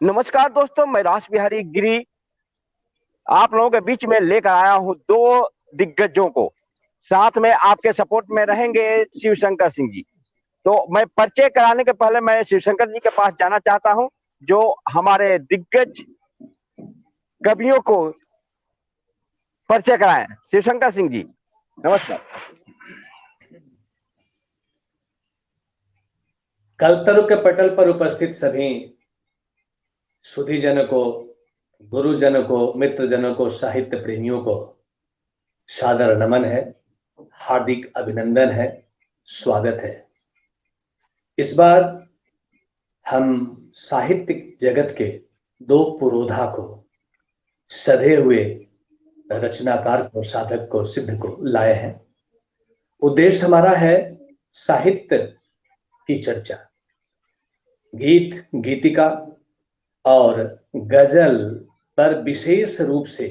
नमस्कार दोस्तों, मैं रास बिहारी गिरी आप लोगों के बीच में लेकर आया हूं दो दिग्गजों को। साथ में आपके सपोर्ट में रहेंगे शिव शंकर सिंह जी। तो मैं परिचय कराने के पहले मैं शिव शंकर जी के पास जाना चाहता हूं, जो हमारे दिग्गज कवियों को परिचय कराएं। शिव शंकर सिंह जी, नमस्कार। कल्पतरु के पटल पर उपस्थित सभी सुधीजनों को, गुरुजनों को, मित्रजनों को, साहित्य प्रेमियों को सादर नमन है, हार्दिक अभिनंदन है, स्वागत है। इस बार हम साहित्यिक जगत के दो पुरोधा को, सधे हुए रचनाकार को, साधक को, सिद्ध को लाए हैं। उद्देश्य हमारा है साहित्य की चर्चा, गीत, गीतिका और गजल पर विशेष रूप से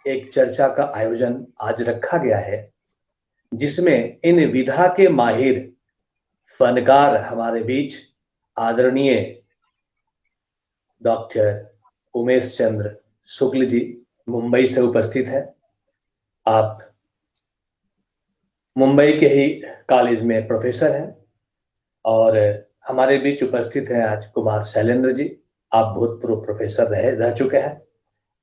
एक चर्चा का आयोजन आज रखा गया है, जिसमें इन विधा के माहिर फनकार हमारे बीच आदरणीय डॉक्टर उमेश चंद्र शुक्ल जी मुंबई से उपस्थित हैं। आप मुंबई के ही कॉलेज में प्रोफेसर हैं। और हमारे बीच उपस्थित हैं आज कुमार शैलेंद्र जी, आप भूतपूर्व प्रोफेसर रह चुके हैं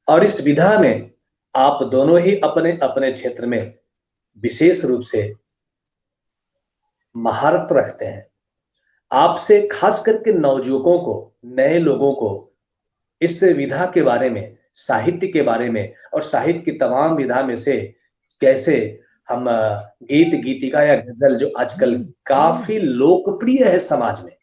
और इस विधा में आप दोनों ही अपने अपने क्षेत्र में विशेष रूप से महारत रखते हैं। आपसे खास करके नवयुवकों को, नए लोगों को इस विधा के बारे में, साहित्य के बारे में और साहित्य की तमाम विधा में से कैसे हम गीत, गीतिका या गजल जो आजकल काफी लोकप्रिय है समाज में,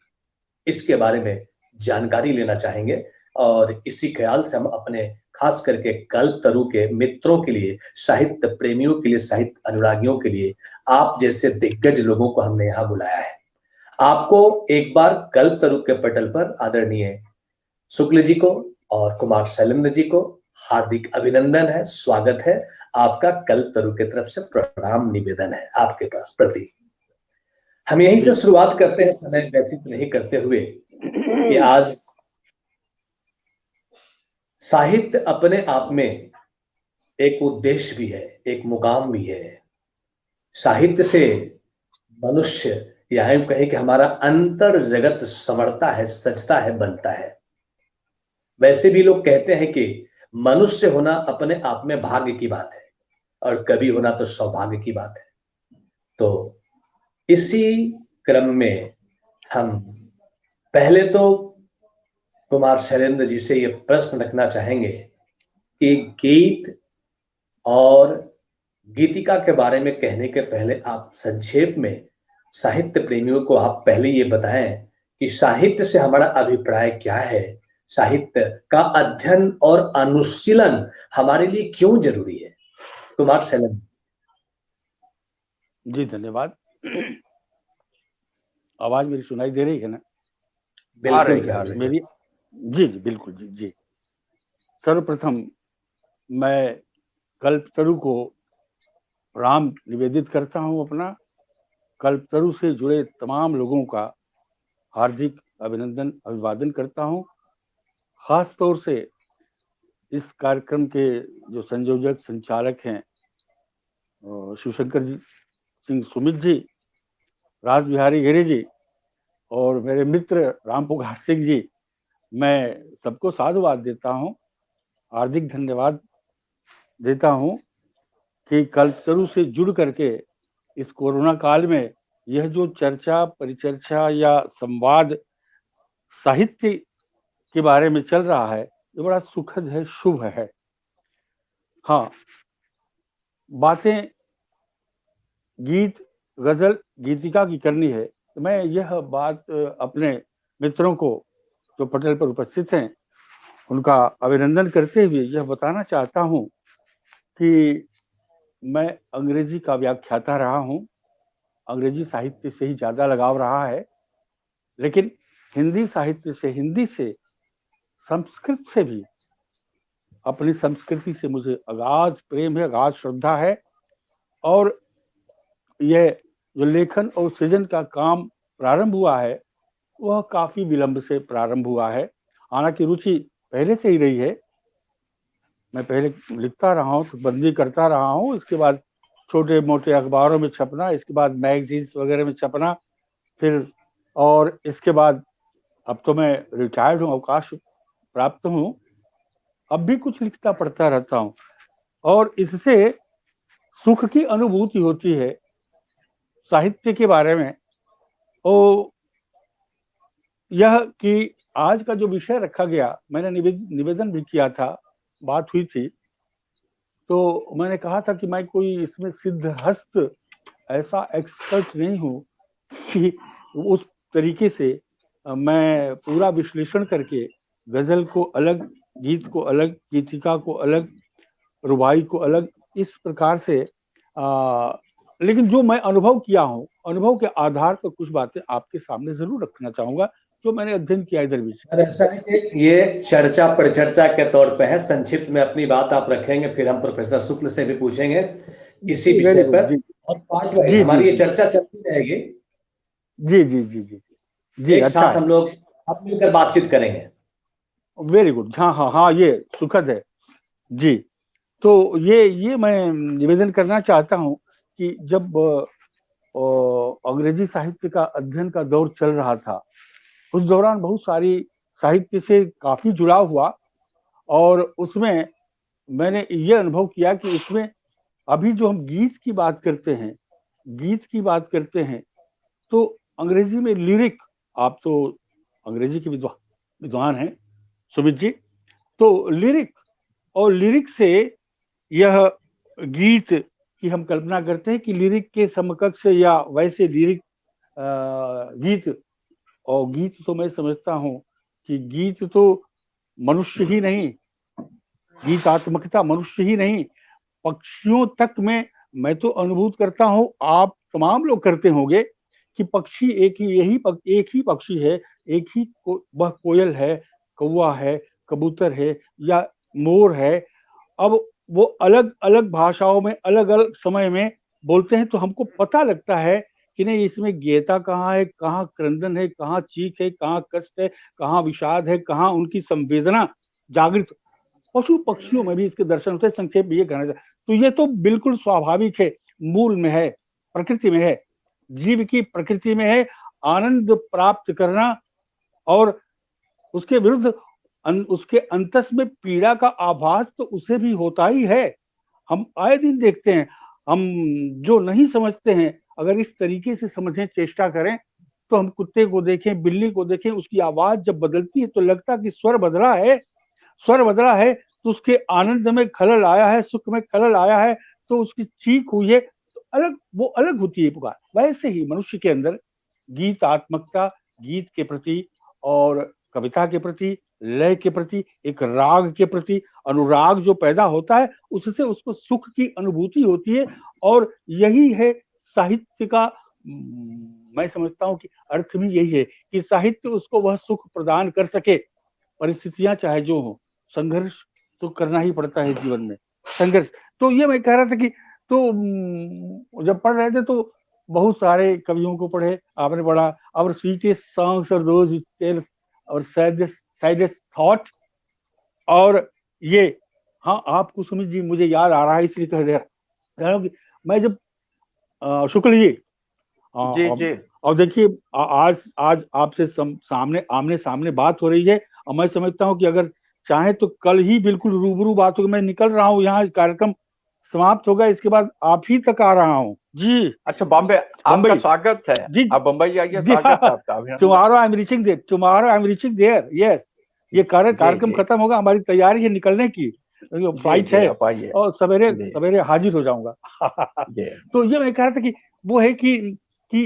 इसके बारे में जानकारी लेना चाहेंगे। और इसी ख्याल से हम अपने खास करके कल्पतरु के मित्रों के लिए, साहित्य प्रेमियों के लिए, साहित्य अनुरागियों के लिए आप जैसे दिग्गज लोगों को हमने यहाँ बुलाया है। आपको एक बार कल्पतरु के पटल पर आदरणीय शुक्ल जी को और कुमार शैलेंद्र जी को हार्दिक अभिनंदन है, स्वागत है आपका। कल्पतरु की तरफ से प्रणाम निवेदन है आपके पास प्रति। हम यहीं से शुरुआत करते हैं, समय व्यतीत नहीं करते हुए, कि आज साहित्य अपने आप में एक उद्देश्य भी है, एक मुकाम भी है। साहित्य से मनुष्य, या यूं कहें कि हमारा अंतर जगत संवरता है, सजता है, बनता है। वैसे भी लोग कहते हैं कि मनुष्य होना अपने आप में भाग्य की बात है और कवि होना तो सौभाग्य की बात है। तो इसी क्रम में हम पहले तो कुमार शैलेंद्र जी से ये प्रश्न रखना चाहेंगे कि गीत और गीतिका के बारे में कहने के पहले आप संक्षेप में साहित्य प्रेमियों को आप पहले ये बताएं कि साहित्य से हमारा अभिप्राय क्या है, साहित्य का अध्ययन और अनुशीलन हमारे लिए क्यों जरूरी है। कुमार शैलेंद्र जी, धन्यवाद। आवाज मेरी सुनाई दे रही है ना? बिल्कुल मेरी जी जी बिल्कुल जी जी। सर्वप्रथम मैं कल्पतरु को प्रणाम निवेदित करता हूं अपना। कल्पतरु से जुड़े तमाम लोगों का हार्दिक अभिनंदन, अभिवादन करता हूं। खास तौर से इस कार्यक्रम के जो संयोजक, संचालक हैं शिवशंकर सिंह सुमित जी, रास बिहारी गिरी जी और मेरे मित्र राम पुकार सिंह जी, मैं सबको साधुवाद देता हूं, हार्दिक धन्यवाद देता हूं कि कल्पतरु से जुड़ करके इस कोरोना काल में यह जो चर्चा, परिचर्चा या संवाद साहित्य के बारे में चल रहा है, ये बड़ा सुखद है, शुभ है। हाँ, बातें गीत, गजल, गीतिका की करनी है तो मैं यह बात अपने मित्रों को जो पटल पर उपस्थित हैं उनका अभिनंदन करते हुए यह बताना चाहता हूं कि मैं अंग्रेजी का व्याख्याता रहा हूं। अंग्रेजी साहित्य से ही ज्यादा लगाव रहा है, लेकिन हिंदी साहित्य से, हिंदी से, संस्कृत से भी, अपनी संस्कृति से मुझे अगाध प्रेम है, अगाध श्रद्धा है। और यह जो लेखन और सृजन का काम प्रारंभ हुआ है वह काफी विलंब से प्रारंभ हुआ है। हालांकि रुचि पहले से ही रही है। मैं पहले लिखता रहा हूँ, बंदी करता रहा हूँ, इसके बाद छोटे मोटे अखबारों में छपना, इसके बाद मैगजीन्स वगैरह में छपना, फिर और इसके बाद अब तो मैं रिटायर्ड हूँ, अवकाश प्राप्त हूँ, अब भी कुछ लिखता पढ़ता रहता हूँ और इससे सुख की अनुभूति होती है साहित्य के बारे में। और यह कि आज का जो विषय रखा गया, मैंने निवेदन भी किया था, बात हुई थी, तो मैंने कहा था कि मैं कोई इसमें सिद्धहस्त ऐसा एक्सपर्ट नहीं हूं कि उस तरीके से मैं पूरा विश्लेषण करके गजल को अलग, गीत को अलग, गीतिका को अलग, रुबाई को अलग, इस प्रकार से लेकिन जो मैं अनुभव किया हूँ, अनुभव के आधार पर कुछ बातें आपके सामने जरूर रखना चाहूंगा जो मैंने अध्ययन किया इधर भी। ऐसा है कि ये चर्चा परिचर्चा के तौर पे है, संक्षिप्त में अपनी बात आप रखेंगे, फिर हम प्रोफेसर शुक्ल से भी पूछेंगे इसी विषय पर, और पार्ट वाइज हमारी ये चर्चा चलती रहेगी। जी जी जी जी जी, एक साथ हम लोग अब मिलकर बातचीत करेंगे। Very good. हाँ हाँ हाँ, ये सुखद है जी। तो ये मैं निवेदन करना चाहता हूँ कि जब अंग्रेजी साहित्य का अध्ययन का दौर चल रहा था, उस दौरान बहुत सारी साहित्य से काफी जुड़ाव हुआ और उसमें मैंने ये अनुभव किया कि इसमें अभी जो हम गीत की बात करते हैं तो अंग्रेजी में लिरिक, आप तो अंग्रेजी के विद्वान हैं सुमित जी, तो लिरिक से यह गीत की हम कल्पना करते हैं कि लिरिक के समकक्ष या वैसे लिरिक गीत, और गीत तो मैं समझता हूं कि गीत तो मनुष्य ही नहीं, गीतात्मकता मनुष्य ही नहीं, पक्षियों तक में मैं तो अनुभूत करता हूं, आप तमाम लोग करते होंगे कि पक्षी एक ही पक्षी है, वह कोयल है, कौवा है, कबूतर है या मोर है। अब वो अलग अलग भाषाओं में अलग अलग समय में बोलते हैं तो हमको पता लगता है कि नहीं इसमें गेयता कहाँ है, कहाँ क्रंदन है, कहाँ चीख है, कहाँ कष्ट है, कहाँ विषाद है, कहाँ उनकी संवेदना जागृत। पशु पक्षियों में भी इसके दर्शन होते हैं। संक्षेप में ये कहना चाहिए तो ये तो बिल्कुल स्वाभाविक है, मूल में है, प्रकृति में है, जीव की प्रकृति में है आनंद प्राप्त करना, और उसके विरुद्ध उसके अंतस में पीड़ा का आभास तो उसे भी होता ही है। हम आए दिन देखते हैं, हम जो नहीं समझते हैं अगर इस तरीके से समझने चेष्टा करें तो हम कुत्ते को देखें, बिल्ली को देखें, उसकी आवाज जब बदलती है तो लगता कि स्वर बदला है तो उसके आनंद में खलल आया है, सुख में खलल आया है, तो उसकी चीख हुई है तो वो अलग होती है पुकार। वैसे ही मनुष्य के अंदर गीतात्मकता, गीत के प्रति और कविता के प्रति, लय के प्रति, एक राग के प्रति अनुराग जो पैदा होता है, उससे उसको सुख की अनुभूति होती है। और यही है साहित्य का, मैं समझता हूं कि अर्थ भी यही है कि साहित्य उसको वह सुख प्रदान कर सके। परिस्थितियां चाहे जो हो, संघर्ष तो करना ही पड़ता है जीवन में, संघर्ष। तो ये मैं कह रहा था कि तो जब पढ़ रहे थे तो बहुत सारे कवियों को पढ़े, आपने पढ़ा और स्वीटेस्ट सॉन्ग्स और दोज टेल्स और सैडेस्ट थॉट, और ये हाँ आपको सुमित जी मुझे याद आ रहा है इसलिए कह रहा हूँ कि मैं जब शुक्ल जी जी और देखिए आज आपसे आमने सामने बात हो रही है और मैं समझता हूँ कि अगर चाहे तो कल ही बिल्कुल रूबरू बात होगी। मैं निकल रहा हूँ, यहाँ कार्यक्रम समाप्त होगा, इसके बाद आप ही तक आ रहा हूँ जी। अच्छा, बॉम्बे आपका स्वागत है जी, आप बम्बई आइए, स्वागत है आपका। Tomorrow I am reaching there yes. ये कार्यक्रम खत्म होगा, हमारी तैयारी है निकलने की, फ्लाइट है और सवेरे हाजिर हो जाऊंगा। तो ये मैं कह रहा था कि वो है कि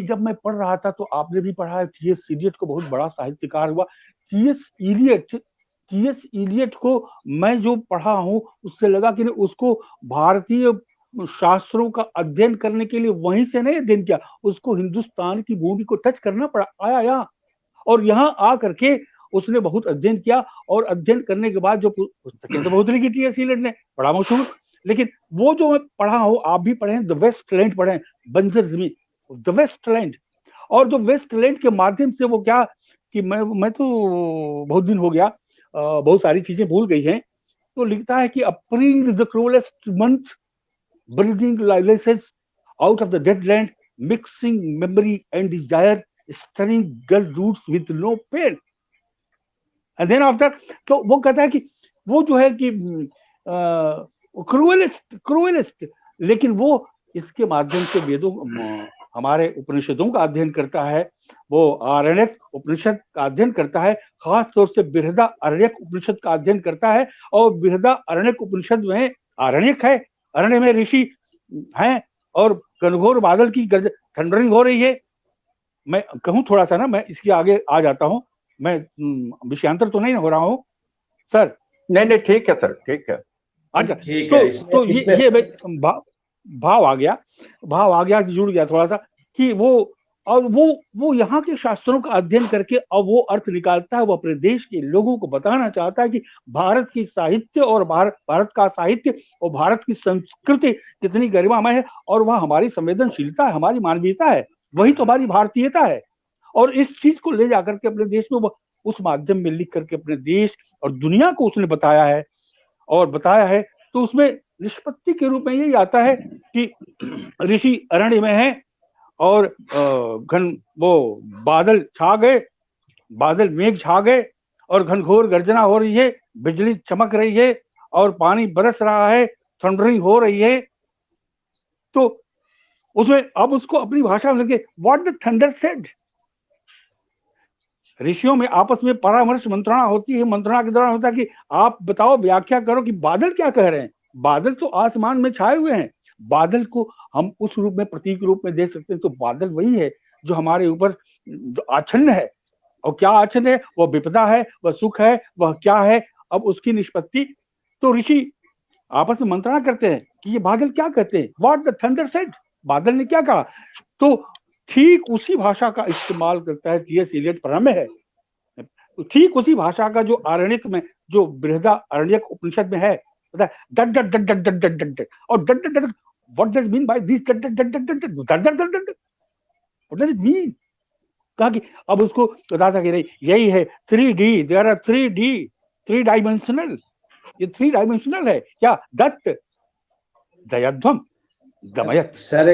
जब मैं पढ़ रहा था तो आपने भी पढ़ा है, टी.एस. इलियट को बहुत बड़ा साहित्यकार हुआ। टी.एस. इलियट को मैं जो पढ़ा हूँ उससे लगा कि उसको भारतीय शास्त्रों का अध्ययन करने के लिए वहीं से नहीं अध्ययन किया, उसको हिंदुस्तान की भूमि को टच करना पड़ा, आया यहाँ और यहाँ आ करके उसने बहुत अध्ययन किया। और अध्ययन करने के बाद जो पुस्तकें तो बहुत लिखी टी.एस. इलियट ने, बड़ा मशहूर, लेकिन वो जो मैं पढ़ा हूँ, आप भी पढ़े, द वेस्टलैंड पढ़े, बंजर जमीन, द वेस्टलैंड। और जो वेस्टलैंड के माध्यम से वो क्या कि मैं तो बहुत दिन हो गया, बहुत सारी चीजें भूल गई हैं। तो लिखता है कि April the cruellest month, bringing license out of the dead land, mixing memory and desire, stirring girl roots with no pain. And then after, तो वो कहता है कि वो जो है कि क्रूएलिस्ट, लेकिन वो इसके माध्यम से वेदों, हमारे उपनिषदों का अध्ययन करता है, वो आरण्यक उपनिषद का अध्ययन करता है, खास तौर से बृहदा अरण्यक उपनिषद का अध्ययन करता है। और बृहदा अरण्यक उपनिषद में आरण्यक है, अरण्य में ऋषि हैं और घनघोर बादल की थंडरिंग हो रही है। मैं कहूं थोड़ा सा ना, मैं इसके आगे आ जाता हूं, मैं विषयांतर तो नहीं हो रहा हूं सर? नहीं, ठीक है सर, ठीक है। अच्छा, तो ये भाव आ गया, जुड़ गया थोड़ा सा कि वो यहाँ के शास्त्रों का अध्ययन करके अब वो अर्थ निकालता है। वो अपने देश के लोगों को बताना चाहता है कि भारत की साहित्य और भारत का साहित्य और भारत की संस्कृति कितनी गरिमामय है, और वह हमारी संवेदनशीलता है, हमारी मानवीयता है, वही तो हमारी भारतीयता है। और इस चीज को ले जाकर के अपने देश में वो उस माध्यम में लिख करके अपने देश और दुनिया को उसने बताया है। तो उसमें निष्पत्ति के रूप में यही आता है कि ऋषि अरण्य में है और वो बादल छा गए, बादल मेघ छा गए और घनघोर गर्जना हो रही है, बिजली चमक रही है और पानी बरस रहा है, थंडरिंग हो रही है। तो उसमें अब उसको अपनी भाषा में लिखे, व्हाट द थंडर सेड। ऋषियों में आपस में परामर्श मंत्रणा होती है, मंत्रणा के दौरान होता है कि आप बताओ, व्याख्या करो कि बादल क्या कह रहे हैं। बादल तो आसमान में छाए हुए हैं, बादल को हम उस रूप में, प्रतीक रूप में देख सकते हैं। तो बादल वही है जो हमारे ऊपर आच्छन्न है, और क्या आच्छन्न है? वह विपदा है, वह सुख है, वह क्या है? अब उसकी निष्पत्ति तो ऋषि आपस में मंत्रणा करते हैं कि ये बादल क्या कहते हैं, व्हाट द थंडर सेड, बादल ने क्या कहा। तो ठीक उसी भाषा का इस्तेमाल करता है टी.एस. इलियट परम्य है, ठीक उसी भाषा का जो आरण्यक में, जो बृहदा अरण्यक उपनिषद में है, डट dot dot dot dot dot dot, और dot dot dot, what does mean by this dot dot dot dot dot dot dot dot dot, what does it mean? कहा कि अब उसको बताता कि यही है 3D, there are 3D, 3 dimensional, ये 3 डायमेंशनल है क्या? दत्त, दयध्वम, दमयत। सर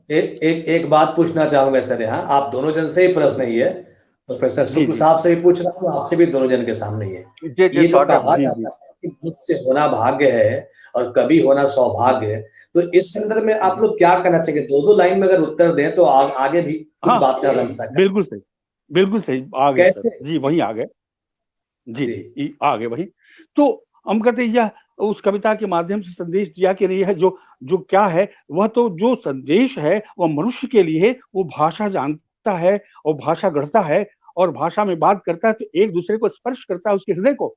एक बात पूछना चाहूंगा सर, यहाँ आप दोनों जन से ही प्रश्न ही है, तो प्रोफेसर शुक्ल साहब से भी पूछ रहा हूँ, आपसे भी दोनों जन के सामने ही है। ये जो कहा जाता है कि मुझसे होना भाग्य है और कभी होना सौभाग्य है, तो इस संदर्भ में आप लोग क्या कहना चाहिए? दो लाइन में अगर उत्तर दें तो आगे भी कुछ बातें बन सकती। बिल्कुल सही, बिल्कुल सही, आ गए जी, वही आ गए जी, आ गए वही। तो हम कहते हैं उस कविता के माध्यम से संदेश दिया कि नहीं है, जो क्या है, वह तो जो संदेश है वह मनुष्य के लिए, वो भाषा जानता है और भाषा गढ़ता है और भाषा में बात करता है, तो एक दूसरे को स्पर्श करता है, उसके हृदय को।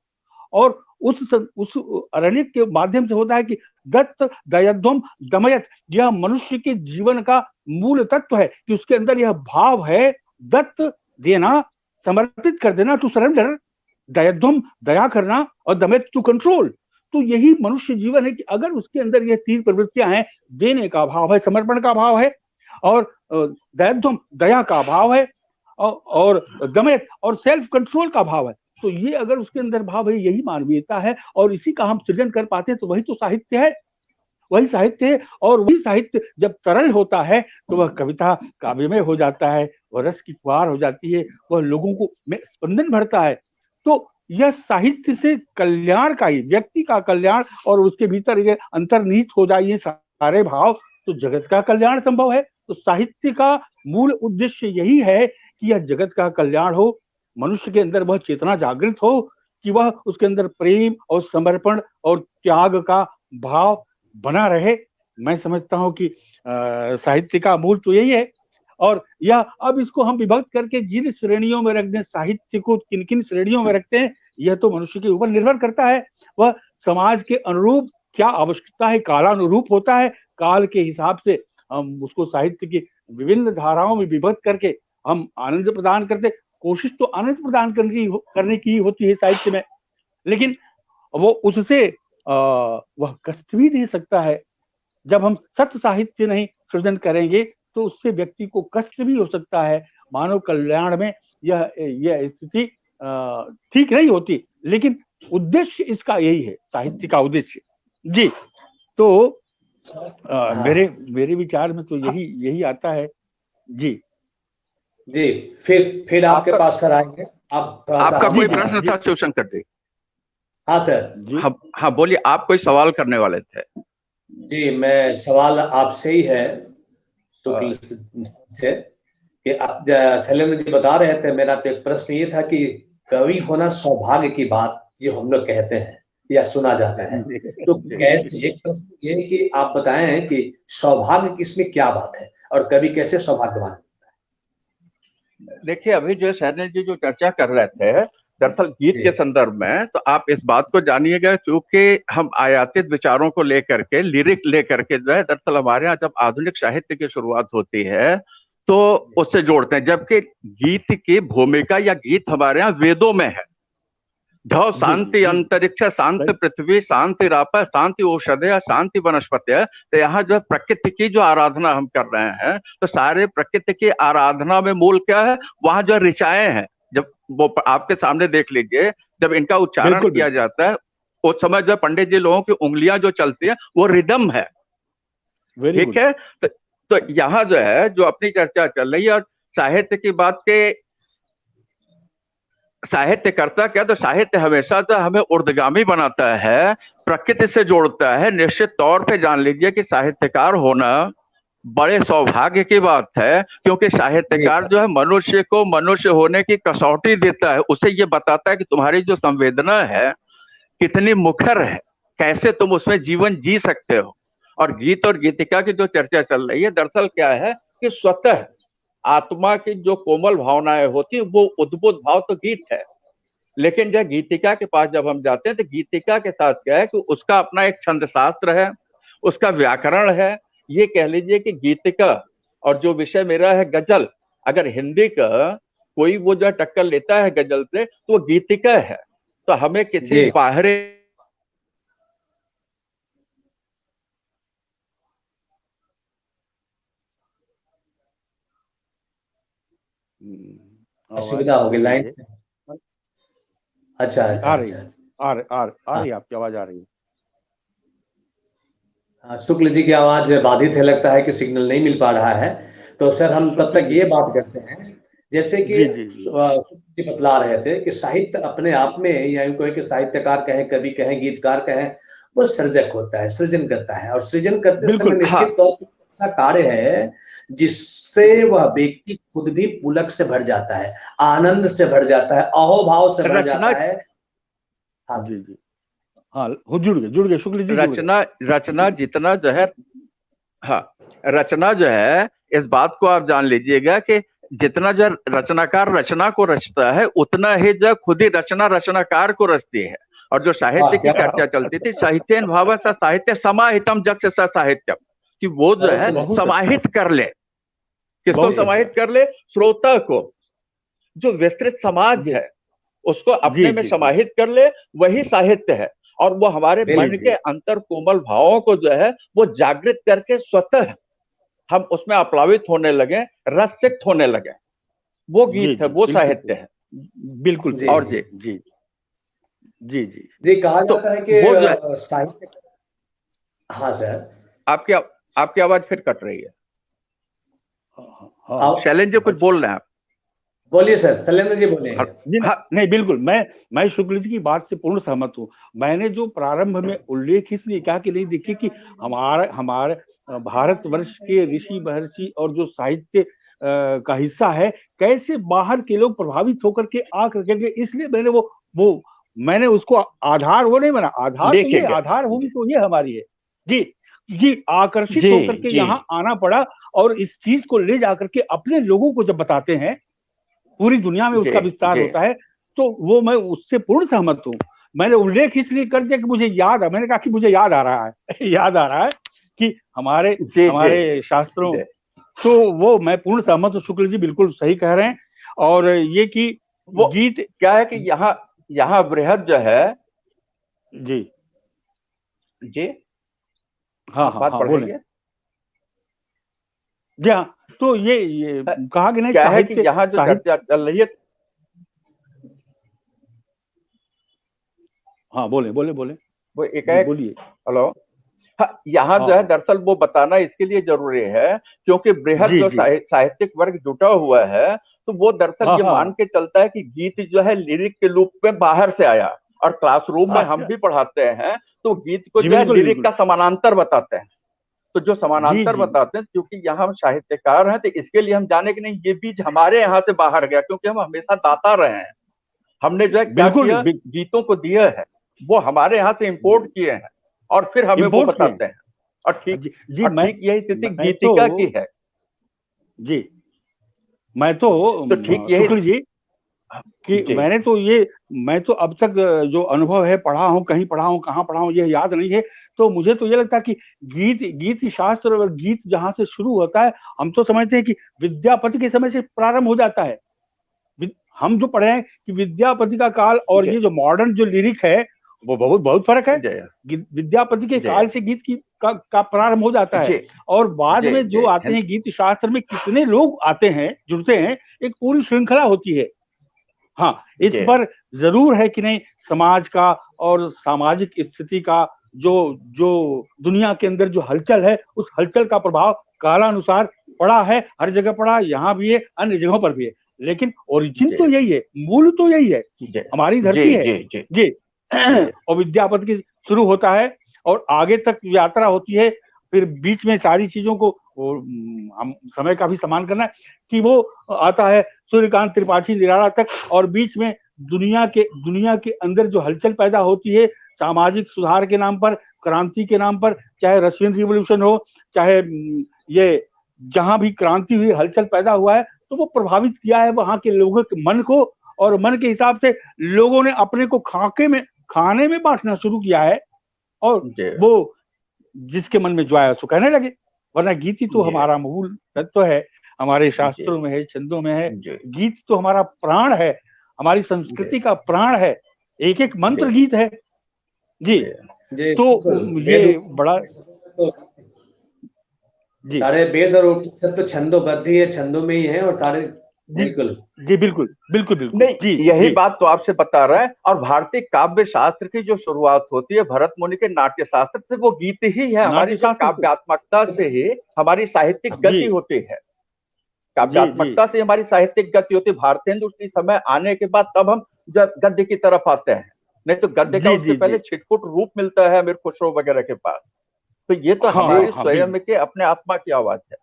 और उस अरण्य के माध्यम से होता है कि दत्त, दयध्वम, दमयत, यह मनुष्य के जीवन का मूल तत्व है कि उसके अंदर यह भाव है, दत्त देना, समर्पित कर देना, टू सरेंडर, दयध्वम दया करना, और दमयत टू कंट्रोल। तो यही मनुष्य जीवन है कि अगर उसके अंदर ये 3 प्रवृत्तियां हैं, देने का भाव है, समर्पण का भाव है, और दयध्वम दया का भाव है, और दमयत और सेल्फ कंट्रोल का भाव है, तो ये अगर उसके अंदर भाव है, यही मानवीयता है, और इसी का हम सृजन कर पाते हैं, तो वही तो साहित्य है, वही साहित्य है। और वही साहित्य जब तरल होता है तो वह कविता काव्यमय हो जाता है, वह रस की फुहार हो जाती है, वह लोगों को में स्पंदन भरता है। तो यह साहित्य से कल्याण का ही, व्यक्ति का कल्याण, और उसके भीतर ये अंतर्निहित हो जाए ये सारे भाव, तो जगत का कल्याण संभव है। तो साहित्य का मूल उद्देश्य यही है कि यह जगत का कल्याण हो, मनुष्य के अंदर वह चेतना जागृत हो कि वह उसके अंदर प्रेम और समर्पण और त्याग का भाव बना रहे। मैं समझता हूं कि साहित्य का मूल तो यही है। और यह अब इसको हम विभक्त करके जिन श्रेणियों में रख दें, साहित्य को किन किन श्रेणियों में रखते हैं, यह तो मनुष्य के ऊपर निर्भर करता है। वह समाज के अनुरूप क्या आवश्यकता है, कालानुरूप होता है, काल के हिसाब से हम उसको साहित्य की विभिन्न धाराओं में विभक्त करके हम आनंद प्रदान करते। कोशिश तो आनंद प्रदान करने की होती है साहित्य में, लेकिन वो उससे वह कष्ट भी दे सकता है। जब हम सत्य साहित्य नहीं सृजन करेंगे तो उससे व्यक्ति को कष्ट भी हो सकता है। मानव कल्याण में यह स्थिति ठीक नहीं होती, लेकिन उद्देश्य इसका यही है, साहित्य का उद्देश्य। जी, तो मेरे विचार में तो यही आता है। जी जी, फिर आपके पास सर आएंगे। आप थोड़ा सा आपका कोई प्रश्न था शिवशंकर जी? हाँ सर। हाँ बोलिए, आप कोई सवाल करने वाले थे? जी, मैं सवाल आपसे ही है, शुक्ल से, कि आप शैलेंद्र जी बता रहे थे, मेरा तो एक प्रश्न ये था कि कवि होना सौभाग्य की बात जो हम लोग कहते हैं या सुना जाता है, तो कैसे, एक प्रश्न ये कि आप बताएं कि सौभाग्य किसमें क्या बात है और कवि कैसे सौभाग्यवान होता है? देखिए, अभी जो शैलेंद्र जी जो चर्चा कर रहे थे दरअसल गीत के संदर्भ में, तो आप इस बात को जानिएगा, क्योंकि हम आयातित विचारों को लेकर के, लिरिक लेकर के जो है, दरअसल हमारे यहाँ जब आधुनिक साहित्य की शुरुआत होती है तो उससे जोड़ते हैं, जबकि गीत की भूमिका या गीत हमारे यहाँ वेदों में है। ढौ शांति अंतरिक्ष, शांति पृथ्वी, शांति राप, शांति औषधय, शांति वनस्पति। तो यहाँ जो प्रकृति की जो आराधना हम कर रहे हैं, तो सारे प्रकृति की आराधना में मूल क्या है, वहां जो ऋचाएं हैं, जब वो आपके सामने देख लीजिए, जब इनका उच्चारण किया जाता है उस समय जो पंडित जी लोगों की उंगलियां जो चलती है वो रिदम है। ठीक है, तो यहाँ जो है, जो अपनी चर्चा चल रही है और साहित्य की बात के, साहित्य करता क्या, तो साहित्य हमेशा जो हमें ऊर्ध्वगामी बनाता है, प्रकृति से जोड़ता है। निश्चित तौर पे जान लीजिए कि साहित्यकार होना बड़े सौभाग्य की बात है, क्योंकि साहित्यकार जो है मनुष्य को मनुष्य होने की कसौटी देता है, उसे ये बताता है कि तुम्हारी जो संवेदना है कितनी मुखर है, कैसे तुम उसमें जीवन जी सकते हो। और गीत और गीतिका की जो चर्चा चल रही है, दरअसल क्या है कि स्वतः आत्मा की जो कोमल भावनाएं होती है वो उद्भुत भाव तो गीत है, लेकिन जब गीतिका के पास जब हम जाते हैं तो गीतिका के साथ क्या है कि उसका अपना एक छंद शास्त्र है, उसका व्याकरण है। ये कह लीजिए कि गीतिका, और जो विषय मेरा है गजल, अगर हिंदी का कोई वो जो टक्कर लेता है गजल से तो वो गीतिका है। तो हमें किसी बाहरी असुविधा होगी लाइन। अच्छा आ रही आपकी आवाज आ रही है। शुक्ल जी की आवाज बाधित है, लगता है कि सिग्नल नहीं मिल पा रहा है। तो सर हम तब तक ये बात करते हैं, जैसे कि जी बतला रहे थे कि साहित्य अपने आप में, या यूं कहें कि साहित्यकार कहें, कवि कहें, गीतकार कहें, वो सर्जक होता है, सृजन करता है, और सृजन करते समय निश्चित तौर पर ऐसा कार्य है जिससे वह व्यक्ति खुद भी पुलक से भर जाता है, आनंद से भर जाता है, अहोभाव से भर जाता है। हाँ जी जी, हाँ जुड़ गए शुक्ल जी। रचना जितना जो है, हाँ रचना जो है, इस बात को आप जान लीजिएगा कि जितना जो रचनाकार रचना को रचता है, उतना ही जो खुद ही रचना रचनाकार को रचती है। और जो साहित्य की चर्चा चलती थी, साहित्येन भाव स साहित्य समाहितम जक्ष स साहित्यम, कि वो जो है समाहित कर ले, किसको समाहित कर ले, श्रोता को, जो विस्तृत समाज है उसको अपने में समाहित कर ले, वही साहित्य है। और वो हमारे मन के अंतर कोमल भावों को जो है वो जागृत करके स्वतः हम उसमें अप्लावित होने लगे, रसिक होने लगे, वो गीत है, वो साहित्य है। बिल्कुल। और जी जी जी जी जी कहा जाता है कि साहित्य। हाँ सर, आपकी आवाज फिर कट रही है। शैलेंद्र जी कुछ बोल रहे हैं आप? बोलिए सर, शैलेंद्र जी बोलेंगे। नहीं बिल्कुल, मैं शुक्ल जी की बात से पूर्ण सहमत हूँ। मैंने जो प्रारंभ में उल्लेख इसलिए कहा कि नहीं, देखिए कि हमारे भारतवर्ष के ऋषि महर्षि और जो साहित्य का हिस्सा है, कैसे बाहर के लोग प्रभावित होकर के आकर के, इसलिए मैंने मैंने उसको आधार वो नहीं बना, आधार तो ये, आधार भूमि तो ये हमारी है जी आकर्षित होकर के यहाँ आना पड़ा, और इस चीज को ले जाकर के अपने लोगों को जब बताते हैं, पूरी दुनिया में उसका विस्तार होता है, तो वो मैं उससे पूर्ण सहमत हूँ। मैंने उल्लेख इसलिए कर दिया कि मुझे याद है, मैंने कहा कि मुझे याद आ रहा है याद आ रहा है कि हमारे शास्त्रों, तो वो मैं पूर्ण सहमत हूँ। शुक्ल जी बिल्कुल सही कह रहे हैं। और ये कि वो गीत क्या है कि यहाँ बृहद जो है जी हाँ बोलिए जी। हाँ, तो ये कहा कि नहीं, क्या है कि यहाँ जो चर्चा चल रही है, हाँ बोले बोले बोले वो जी एकाएक बोलिए। हेलो। हाँ, यहाँ जो है हाँ दरअसल वो बताना इसके लिए जरूरी है क्योंकि बृहद जी जो जी। साहित्यिक वर्ग जुटा हुआ है, तो वो दरअसल हाँ ये मान हाँ। के चलता है कि गीत जो है लिरिक के रूप में बाहर से आया, और क्लासरूम में हम अच्छा भी पढ़ाते हैं तो गीत को जी जो है बिल्कुल लिरिक बिल्कुल। का समानांतर बताते हैं। तो जो जी समानांतर जी बताते हैं, क्योंकि यहाँ हम साहित्यकार हैं तो इसके लिए हम जाने कि नहीं ये बीज हमारे यहाँ से बाहर गया, क्योंकि हम हमेशा दाता रहे हैं। हमने जो है क्या बिल्कुल किया, गीतों को दिया है, वो हमारे यहाँ से इंपोर्ट किए हैं और फिर हमें वो इम्पोर्ट किए बताते हैं। और ठीक जी जी। और ठीक यही स्थिति मैं तो गीतिका की है। जी मैं तो तो ठीक यही शुक्ल जी कि जी मैं तो अब तक जो अनुभव है, पढ़ा हूँ, कहीं पढ़ा हूँ, कहाँ पढ़ा हूँ, ये याद नहीं है। तो मुझे तो ये लगता है कि गीत शास्त्र और गीत जहाँ से शुरू होता है, हम तो समझते हैं कि विद्यापति के समय से प्रारंभ हो जाता है। हम जो पढ़े हैं कि विद्यापति का काल और जी ये जो मॉडर्न जो लिरिक है, वो बहुत बहुत फर्क है। जी विद्यापति के जी काल से गीत का प्रारंभ हो जाता है, जी और बाद जी में जो आते हैं गीत शास्त्र में कितने लोग आते हैं, जुड़ते हैं, एक पूरी श्रृंखला होती है। हाँ, इस जी पर जरूर है कि नहीं, समाज का और सामाजिक स्थिति का जो जो दुनिया के अंदर जो हलचल है, उस हलचल का प्रभाव कालानुसार पड़ा है, हर जगह पड़ा, यहाँ भी है, अन्य जगहों पर भी है। लेकिन ओरिजिन जी तो यही है, मूल तो यही है, जी हमारी जी धरती है जी जी ये। जी और विद्यापति की शुरू होता है और आगे तक यात्रा होती है। फिर बीच में सारी चीजों को हम समय का भी सम्मान करना है कि वो आता है सूर्यकांत त्रिपाठी निराला तक, और बीच में दुनिया के अंदर जो हलचल पैदा होती है सामाजिक सुधार के नाम पर, क्रांति के नाम पर, चाहे रशियन रिवॉल्यूशन हो, चाहे ये जहां भी क्रांति हुई, हलचल पैदा हुआ है, तो वो प्रभावित किया है वहां के लोगों के मन को, और मन के हिसाब से लोगों ने अपने को खाने में बांटना शुरू किया है, और जी वो जिसके मन में जो आया सो कहने लगे। वरना गीत ही तो जी हमारा मूल तत्व है, हमारे जी शास्त्रों में है, छंदों में है। जी गीत तो हमारा प्राण है, हमारी जी संस्कृति का प्राण है, एक एक मंत्र जी गीत है जी। जी जी तो बिल्कुल। वेद ये बड़ा तो जी सारे वेद और उपनिषद तो छंदोबद्ध ही है, छंदों में ही है, और सारे जी बिल्कुल। जी बिल्कुल बिल्कुल बिल्कुल नहीं, जी यही जी। बात तो आपसे बता रहा है। और भारतीय काव्य शास्त्र की जो शुरुआत होती है भरत मुनि के नाट्य शास्त्र से, वो गीत ही है। हमारी नाट्य जो शास्त्र से काव्यात्मकता से ही हमारी साहित्यिक जी गति होती है, जी जी काव्यात्मकता से हमारी साहित्यिक गति होती है। भारतेंदु उसी समय आने के बाद तब हम जब गद्य की तरफ आते हैं, नहीं तो गद्य का जी उससे जी पहले जी। छिटपुट रूप मिलता है अमीर खुसरो वगैरह के पास। तो ये तो हाँ जी हाँ हमारी हाँ बिल्कुल। स्वयं के अपने आत्मा की आवाज है।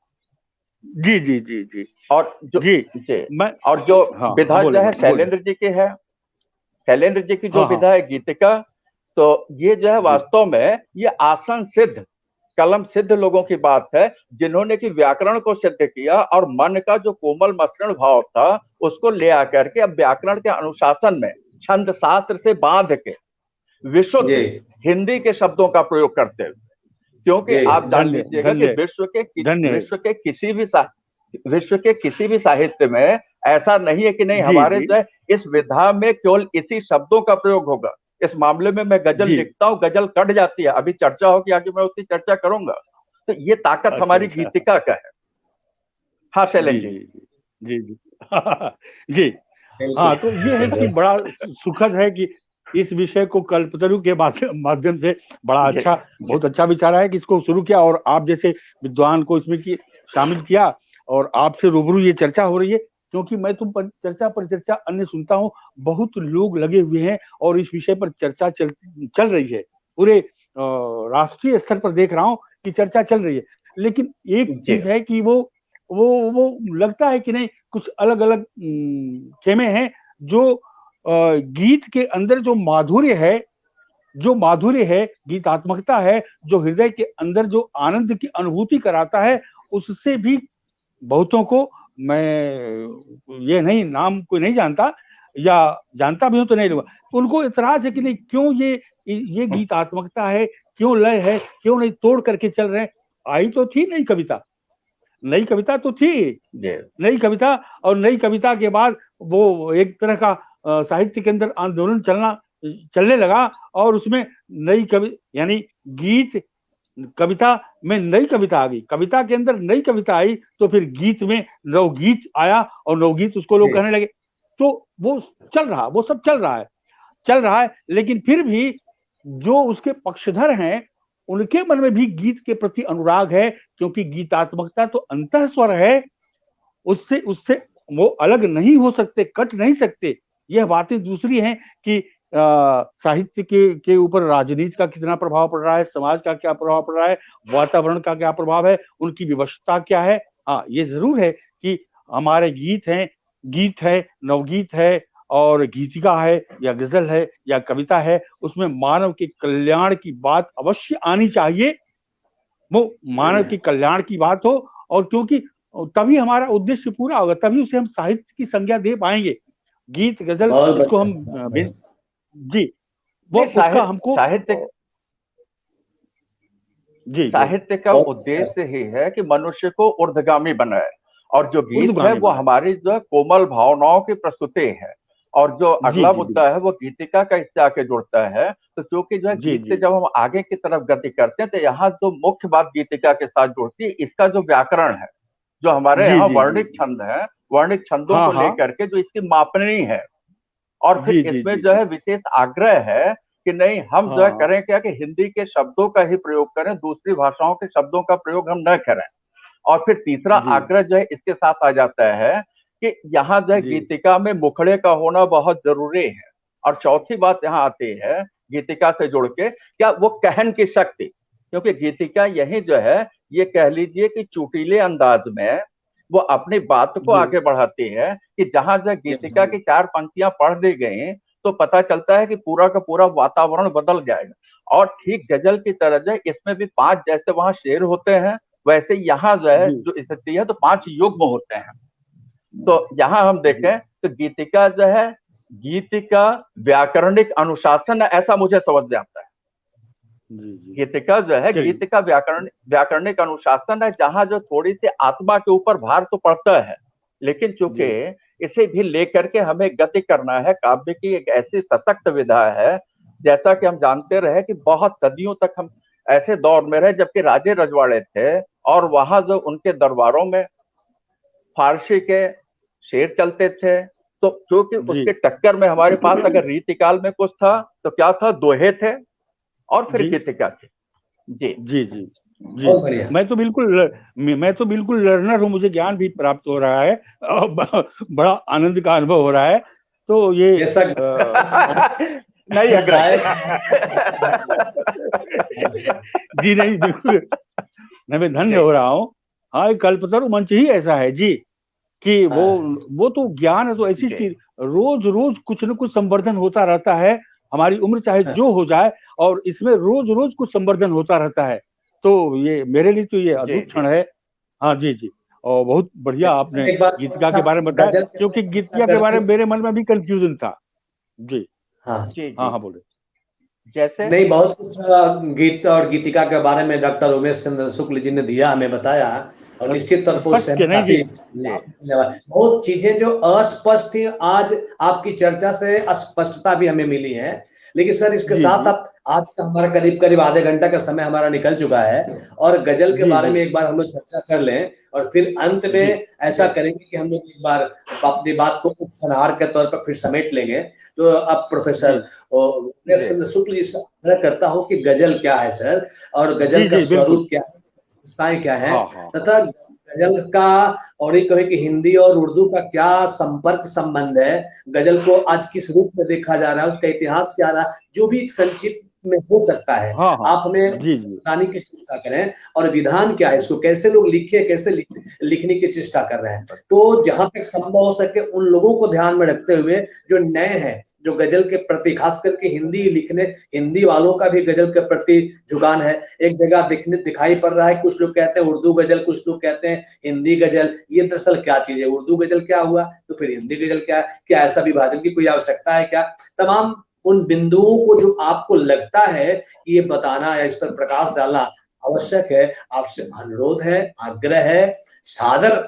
जी जी जी जी और जो जी। जी मैं और जो हाँ विधा बोले जो है बोले बोले। शैलेंद्र जी की है, शैलेंद्र जी की जो हाँ हाँ विधा है गीतिका, तो ये जो है जी वास्तव में ये आसन सिद्ध, कलम सिद्ध लोगों की बात है, जिन्होंने कि व्याकरण को सिद्ध किया और मन का जो कोमल मसृण भाव था उसको ले आकर के अब व्याकरण के अनुशासन में छंद शास्त्र से बांध के विशुद्ध जी हिंदी के शब्दों का प्रयोग करते हुए। क्योंकि जी आप जान धन्य लीजिएगा कि धन्य धन्य। विश्व के किसी भी साहित्य में ऐसा नहीं है कि नहीं जी हमारे जी जो है इस विधा में केवल इसी शब्दों का प्रयोग होगा। इस मामले में मैं गजल जी। लिखता हूँ, गजल कट जाती है, अभी चर्चा होगी आगे मैं उसकी चर्चा करूंगा। तो ये ताकत अच्छा हमारी अच्छा। गीतिका का है। हाँ जी शैलेंद्र जी। जी जी जी जी जी। हाँ, बिल्कुल तो ये है कि बिल्कुल। बड़ा सुखद है कि इस विषय को कल्पतरु के माध्यम से बड़ा जी अच्छा, जी बहुत अच्छा विचार है कि इसको शुरू किया, और आप जैसे विद्वान को इसमें शामिल किया, और आपसे रूबरू ये चर्चा हो रही है। क्योंकि मैं तुम चर्चा पर चर्चा अन्य सुनता हूँ, बहुत लोग लगे हुए हैं और इस विषय पर चर्चा चल रही है, पूरे राष्ट्रीय स्तर पर देख रहा हूँ कि चर्चा चल रही है। लेकिन एक जी चीज है कि वो लगता है कि नहीं, कुछ अलग अलग खेमे हैं, जो गीत के अंदर जो माधुर्य है, गीतात्मकता है, जो हृदय के अंदर जो आनंद की अनुभूति कराता है, उससे भी बहुतों को, मैं ये नहीं, नाम कोई नहीं जानता, या जानता भी हूं तो नहीं लूंगा, उनको इतराज है कि नहीं, क्यों ये गीतात्मकता है, क्यों लय है, क्यों नहीं तोड़ करके चल रहे हैं। आई तो थी नई कविता तो थी, जी नई कविता, और नई कविता के बाद वो एक तरह का साहित्य के अंदर आंदोलन चलने लगा, और उसमें नई कवि यानी गीत, कविता में नई कविता आ गई, कविता के अंदर नई कविता आई, तो फिर गीत में नवगीत आया, और नवगीत उसको लोग जी कहने लगे। तो वो सब चल रहा है, लेकिन फिर भी जो उसके पक्षधर हैं उनके मन में भी गीत के प्रति अनुराग है, क्योंकि गीतात्मकता तो अंतःस्वर है, उससे उससे वो अलग नहीं हो सकते, कट नहीं सकते। यह बातें दूसरी हैं कि साहित्य के ऊपर राजनीति का कितना प्रभाव पड़ रहा है, समाज का क्या प्रभाव पड़ रहा है, वातावरण का क्या प्रभाव है, उनकी विवशता क्या है। हाँ, ये जरूर है कि हमारे गीत है, नवगीत है और गीतिका है या गजल है या कविता है, उसमें मानव के कल्याण की बात अवश्य आनी चाहिए। वो मानव के कल्याण की बात हो, और क्योंकि तभी हमारा उद्देश्य पूरा होगा, तभी उसे हम साहित्य की संज्ञा दे पाएंगे। गीत गजल बहुत इसको हम बढ़िया। जी, वो उसका हमको साहित्य जी साहित्य का उद्देश्य ही है कि मनुष्य को ऊर्ध्वगामी बनाए, और जो गीत है वो हमारी जो कोमल भावनाओं की प्रस्तुति है। और जो अगला मुद्दा है वो गीतिका का इससे आके जुड़ता है। तो क्योंकि जो है गीत से जब हम आगे की तरफ गति करते हैं तो यहाँ जो मुख्य बात गीतिका के साथ जुड़ती है, इसका जो व्याकरण है, जो हमारे यहाँ वर्णिक छंद है, वर्णिक छंदों को लेकर के जो इसकी मापनी है, और फिर इसमें जो है विशेष आग्रह है कि नहीं हम जो है करें क्या कि हिंदी के शब्दों का ही प्रयोग करें, दूसरी भाषाओं के शब्दों का प्रयोग हम न करें। और फिर तीसरा आग्रह जो है इसके साथ आ जाता है कि यहाँ जो है गीतिका में मुखड़े का होना बहुत जरूरी है। और चौथी बात यहाँ आती है गीतिका से जुड़ के, क्या वो कहन की शक्ति, क्योंकि गीतिका यही जो है ये कह लीजिए कि चुटीले अंदाज में वो अपनी बात को आगे बढ़ाती है कि जहां जो गीतिका की 4 पंक्तियां पढ़ दी गई तो पता चलता है कि पूरा का पूरा वातावरण बदल जाएगा। और ठीक गजल की तरह जो इसमें भी 5 जैसे वहां शेर होते हैं, वैसे यहाँ जो है जो स्थिति है तो 5 युग्म होते हैं। तो यहाँ हम देखें तो गीतिका जो है गीत का व्याकरणिक अनुशासन, ऐसा मुझे समझ में आता है। गीतिका जो है गीत का व्याकरणिक अनुशासन है, जहां जो थोड़ी सी आत्मा के ऊपर भार तो पड़ता है, लेकिन चूंकि इसे भी लेकर के हमें गति करना है। काव्य की एक ऐसी सशक्त विधा है, जैसा कि हम जानते रहे कि बहुत सदियों तक हम ऐसे दौर में रहे जबकि राजे रजवाड़े थे और वहां जो उनके दरबारों में फारसी के शेर चलते थे, तो क्योंकि उसके टक्कर में हमारे पास अगर रीतिकाल में कुछ था तो क्या था, दोहे थे और फिर गीतिका थी। जी जी जी जी, मैं तो बिल्कुल लर्नर हूँ, मुझे ज्ञान भी प्राप्त हो रहा है, बड़ा आनंद का अनुभव हो रहा है। तो ये नहीं जी नहीं, बिल्कुल मैं धन्य हो रहा हूँ। हाँ, कल्पतरु मंच ही ऐसा है जी कि वो तो ज्ञान है तो ऐसी कि रोज रोज कुछ न कुछ संवर्धन होता रहता है। हमारी उम्र चाहे जो हो जाए और इसमें रोज रोज कुछ संवर्धन होता रहता है। तो ये मेरे लिए तो ये अद्भुत क्षण है। हाँ जी जी, और बहुत बढ़िया आपने गीतिका के बारे में बताया, क्योंकि गीतिका के बारे में मेरे मन में भी कंफ्यूजन था। जी हाँ बोले। जैसे नहीं, बहुत कुछ गीत और गीतिका के बारे में डॉक्टर उमेश चंद्र शुक्ल जी ने दिया, हमें बताया, और निश्चित तौर पर उससे काफी बहुत चीजें जो अस्पष्ट थी आज आपकी चर्चा से स्पष्टता भी हमें मिली है। लेकिन सर इसके साथ आप आज का हमारा करीब आधे घंटा का समय हमारा निकल चुका है, और गजल के बारे में एक बार हम लोग चर्चा कर लें और फिर अंत में ऐसा करेंगे कि हम लोग एक बार अपनी बात को उपसंहार के तौर पर फिर समेट लेंगे। तो अब प्रोफेसर उमेश चंद्र शुक्ल जी से आग्रह करता हूँ कि गजल क्या है सर, और गजल का स्वरूप क्या है, विशेषताएं क्या है, तथा गजल का और एक कहे कि हिंदी और उर्दू का क्या संपर्क संबंध है, गजल को आज किस रूप में देखा जा रहा है, उसका इतिहास क्या रहा, जो भी संक्षिप्त में हो सकता है आप हमें बताने की चेष्टा करें, और विधान क्या है, इसको कैसे लोग लिखे, कैसे लिखने की चेष्टा कर रहे हैं। तो जहां तक संभव हो सके उन लोगों को ध्यान में रखते हुए जो नए हैं, जो गजल के प्रति खास करके हिंदी वालों का भी गजल के प्रति झुकान है। एक जगह दिखाई पड़ रहा है, कुछ लोग कहते हैं उर्दू गजल, कुछ लोग कहते हैं हिंदी गजल। ये दरअसल क्या चीज है, उर्दू गजल क्या हुआ तो फिर हिंदी गजल क्या है, क्या ऐसा विभाजन की कोई आवश्यकता है क्या? तमाम उन बिंदुओं को जो आपको लगता है ये बताना या इस पर प्रकाश डालना आवश्यक है, आपसे अनुरोध है, आग्रह है, सादर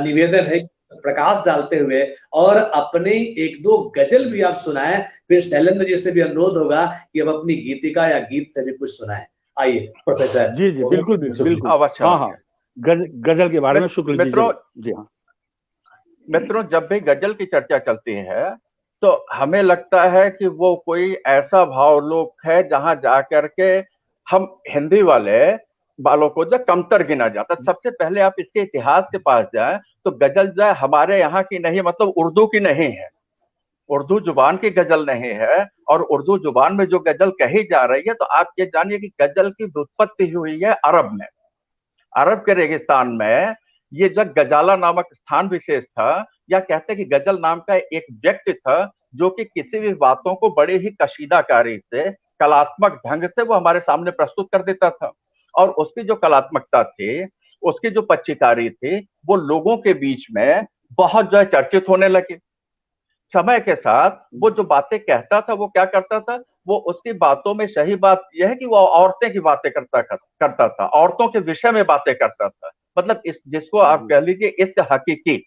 निवेदन है, प्रकाश डालते हुए और अपने 1-2 गजल भी आप सुनाएं। फिर शैलेंद्र जी से भी अनुरोध होगा कि अब अपनी गीतिका या गीत से भी कुछ सुनाएं। आइए प्रोफेसर। जी बिल्कुल हाँ, गजल के बारे में शुक्ल जी। मित्रों, जब भी गजल की चर्चा चलती है तो हमें लगता है कि वो कोई ऐसा भावलोक है जहां जाकर के हम हिंदी वालों को जो कमतर गिना जाता। सबसे पहले आप इसके इतिहास के पास जाएं तो गजल जो है हमारे यहाँ की नहीं, मतलब उर्दू की नहीं है, उर्दू जुबान की गजल नहीं है। और उर्दू जुबान में जो गजल कही जा रही है, तो आप ये जानिए कि गजल की उत्पत्ति हुई है अरब में, अरब के रेगिस्तान में। ये जो गजाला नामक स्थान विशेष था, या कहते हैं कि गजल नाम का एक व्यक्ति था जो कि किसी भी बातों को बड़े ही कशीदाकारी से, कलात्मक ढंग से वो हमारे सामने प्रस्तुत कर देता था। और उसकी जो कलात्मकता थी, उसकी जो पच्चीकारी थी, वो लोगों के बीच में बहुत जो है चर्चित होने लगी। समय के साथ वो जो बातें कहता था, वो क्या करता था, वो उसकी बातों में सही बात यह है कि वो औरतें की बातें करता था, औरतों के विषय में बातें करता था। मतलब इस जिसको आप कह लीजिए इश्क हकीकी।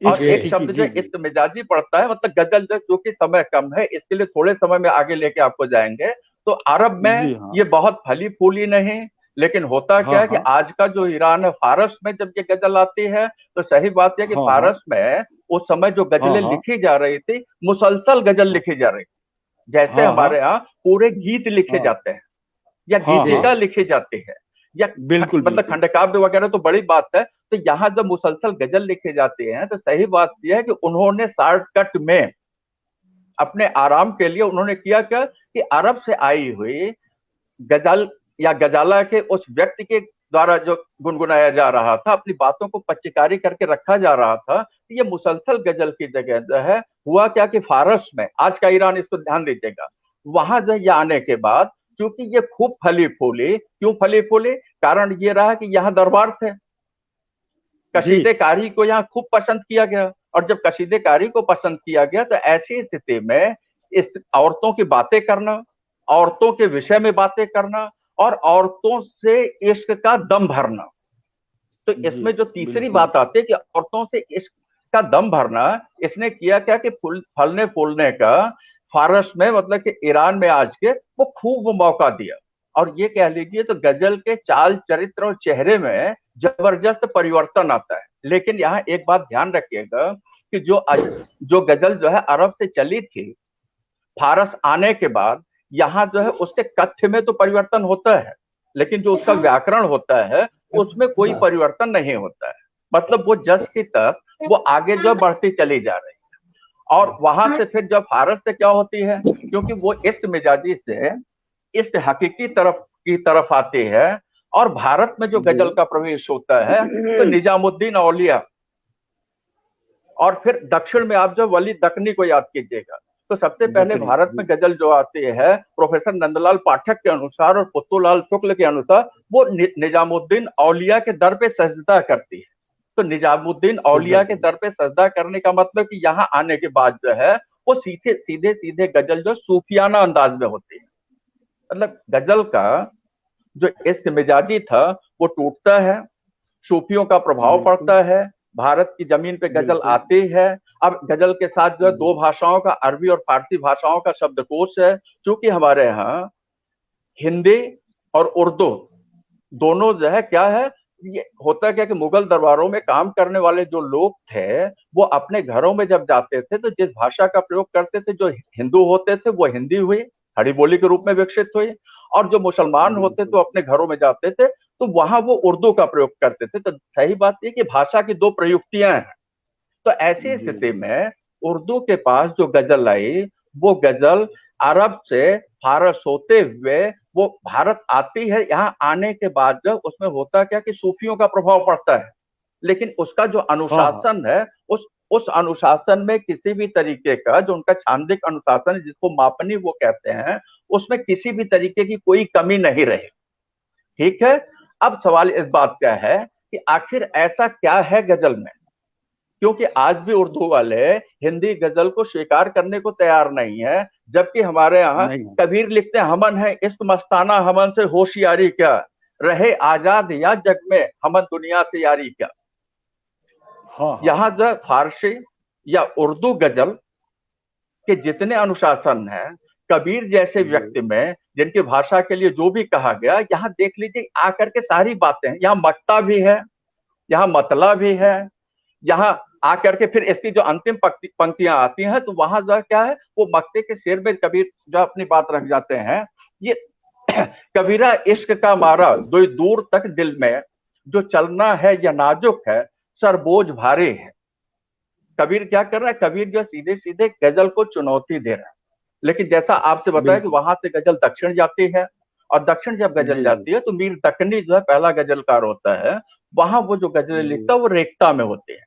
और एक शब्द जो इश्क मिजाजी पड़ता है, मतलब गजल जो कि समय कम है, इसके लिए थोड़े समय में आगे लेके आपको जाएंगे। तो अरब में ये बहुत फली फूली नहीं, लेकिन होता क्या है कि आज का जो ईरान है, फारस में जब ये गजल आती है, तो सही बात है कि फारस में उस समय जो गजलें लिखी जा रही थी, मुसलसल गजल लिखी जा रही थी। जैसे हमारे यहाँ पूरे गीत लिखे जाते हैं, या गीतिका लिखी जाती है, या बिल्कुल मतलब खंडकाव्य वगैरह तो बड़ी बात है। तो यहाँ जब मुसलसल गजल लिखे जाते हैं, तो सही बात यह है कि उन्होंने शॉर्टकट में अपने आराम के लिए उन्होंने किया क्या कि अरब से आई हुई गजल या गजाला के उस व्यक्ति के द्वारा जो गुनगुनाया जा रहा था, अपनी बातों को पच्चीकारी करके रखा जा रहा था। ये मुसलसल गजल की जगह जो है हुआ क्या कि फारस में, आज का ईरान, इसको ध्यान दीजिएगा, वहां जो ये आने के बाद, क्योंकि ये खूब फली फूली, क्यों फली फूली, कारण ये रहा कि यहाँ दरबार थे, कशीदेकारी को यहाँ खूब पसंद किया गया। और जब कशीदेकारी को पसंद किया गया, तो ऐसी स्थिति में इस औरतों की बातें करना, औरतों के विषय में बातें करना, और औरतों से इश्क का दम भरना। तो इसमें जो तीसरी बात आती है कि औरतों से इश्क का दम भरना, इसने किया क्या कि फलने फूलने का फारस में, मतलब कि ईरान में आज के, वो खूब मौका दिया। और ये कह लीजिए तो गजल के चाल चरित्र और चेहरे में जबरदस्त परिवर्तन आता है। लेकिन यहाँ एक बात ध्यान रखिएगा कि जो गजल जो है अरब से चली थी, फारस आने के बाद यहाँ जो है उसके कथ्य में तो परिवर्तन होता है, लेकिन जो उसका व्याकरण होता है उसमें कोई परिवर्तन नहीं होता है। मतलब वो जस की तक वो आगे जो बढ़ती चली जा रही है। और वहां से फिर जब फारस से क्या होती है, क्योंकि वो इश्क मिजाजी से इश्क हकीकी की तरफ आती है, और भारत में जो गजल का प्रवेश होता है, तो निजामुद्दीन औलिया, और फिर दक्षिण में आप जो वली दक्कनी को याद कीजिएगा। तो सबसे पहले भारत में गजल जो आती है, प्रोफेसर नंदलाल पाठक के अनुसार और पुत्तूलाल शुक्ल के अनुसार, वो निजामुद्दीन औलिया के दर पे सजदा करती है। तो निजामुद्दीन औलिया के दर पे सजदा करने का मतलब कि यहाँ आने के बाद जो है वो सीधे गजल जो सूफियाना अंदाज में होती है। मतलब गजल का जो इश्क मिजाजी था वो टूटता है, सूफियों का प्रभाव पड़ता है, भारत की जमीन पे गजल आती है। अब गजल के साथ जो है दो भाषाओं का, अरबी और फारसी भाषाओं का शब्दकोश है। क्योंकि हमारे यहाँ हिंदी और उर्दू दोनों जो है क्या है, ये होता क्या कि मुगल दरबारों में काम करने वाले जो लोग थे, वो अपने घरों में जब जाते थे, तो जिस भाषा का प्रयोग करते थे, जो हिंदू होते थे वो हिंदी हुई, खड़ी बोली के रूप में विकसित हुई, और जो मुसलमान होते तो अपने घरों में जाते थे तो वहां वो उर्दू का प्रयोग करते थे। तो सही बात यह कि भाषा की दो प्रयुक्तियां हैं। तो ऐसी स्थिति में उर्दू के पास जो गजल आई, वो गजल अरब से फारस होते हुए वो भारत आती है। यहाँ आने के बाद जब उसमें होता क्या कि सूफियों का प्रभाव पड़ता है, लेकिन उसका जो अनुशासन है, उस अनुशासन में किसी भी तरीके का, जो उनका छांदिक अनुशासन है, जिसको मापनी वो कहते हैं, उसमें किसी भी तरीके की कोई कमी नहीं रही। ठीक है। अब सवाल इस बात का है कि आखिर ऐसा क्या है गजल में, क्योंकि आज भी उर्दू वाले हिंदी गजल को स्वीकार करने को तैयार नहीं है। जबकि हमारे यहाँ कबीर लिखते हैं, हमन है इश्क मस्ताना, हमन से होशियारी क्या, रहे आजाद या जग में, हमन दुनिया से यारी क्या। यहाँ जो फारसी या उर्दू गजल के जितने अनुशासन है, कबीर जैसे व्यक्ति में जिनकी भाषा के लिए जो भी कहा गया, यहाँ देख लीजिए आकर के सारी बातें, यहाँ मक्ता भी है, यहाँ मतला भी है, यहाँ आकर के फिर इसकी जो अंतिम पंक्तियां आती हैं तो वहां जो क्या है, वो मक्ते के शेर में कबीर जो अपनी बात रख जाते हैं, ये कबीरा इश्क का मारा दो दूर तक दिल में, जो चलना है या नाजुक है सर बोझ भारी है। कबीर क्या कर रहा है, कबीर जो सीधे सीधे गजल को चुनौती दे रहा है। लेकिन जैसा आपसे बताया कि वहां से गजल दक्षिण जाती है, और दक्षिण जब गजल जाती है तो मीर दक्कनी जो है पहला गजलकार होता है, वहां वो जो गजलें लिखता है वो रेखता में होती है।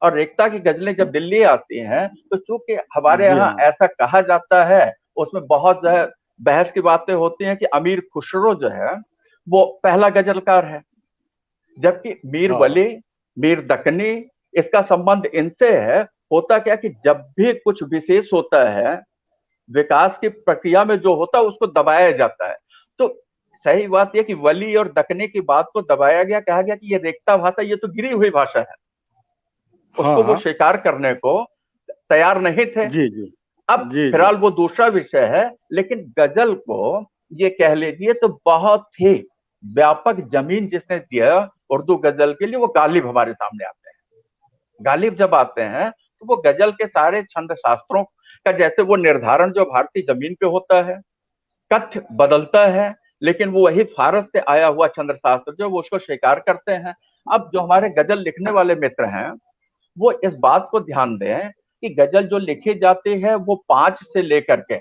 और रेखता की गजलें जब दिल्ली आती हैं तो चूंकि हमारे यहाँ ऐसा कहा जाता है, उसमें बहुत जो है बहस की बातें होती हैं कि अमीर खुसरो जो है वो पहला गजलकार है, जबकि मीर वली, मीर दक्कनी, इसका संबंध इनसे है। होता क्या कि जब भी कुछ विशेष होता है विकास की प्रक्रिया में जो होता है उसको दबाया जाता है। तो सही बात यह कि वली और दक्कनी की बात को दबाया गया, कहा गया कि ये रेखता भाषा, ये तो गिरी हुई भाषा है, उसको वो स्वीकार करने को तैयार नहीं थे। अब फिलहाल वो दूसरा विषय है, लेकिन गजल को ये कह लीजिए तो बहुत ही व्यापक जमीन जिसने दिया उर्दू गजल के लिए, वो गालिब हमारे सामने आते हैं। गालिब जब आते हैं तो वो गजल के सारे छंद शास्त्रों का जैसे वो निर्धारण जो भारतीय जमीन पे होता है, कथ्य बदलता है, लेकिन वो वही फारस से आया हुआ छंद शास्त्र जो वो उसको स्वीकार करते हैं। अब जो हमारे गजल लिखने वाले मित्र हैं वो इस बात को ध्यान दें कि गजल जो लिखी जाती है वो 5 से लेकर के,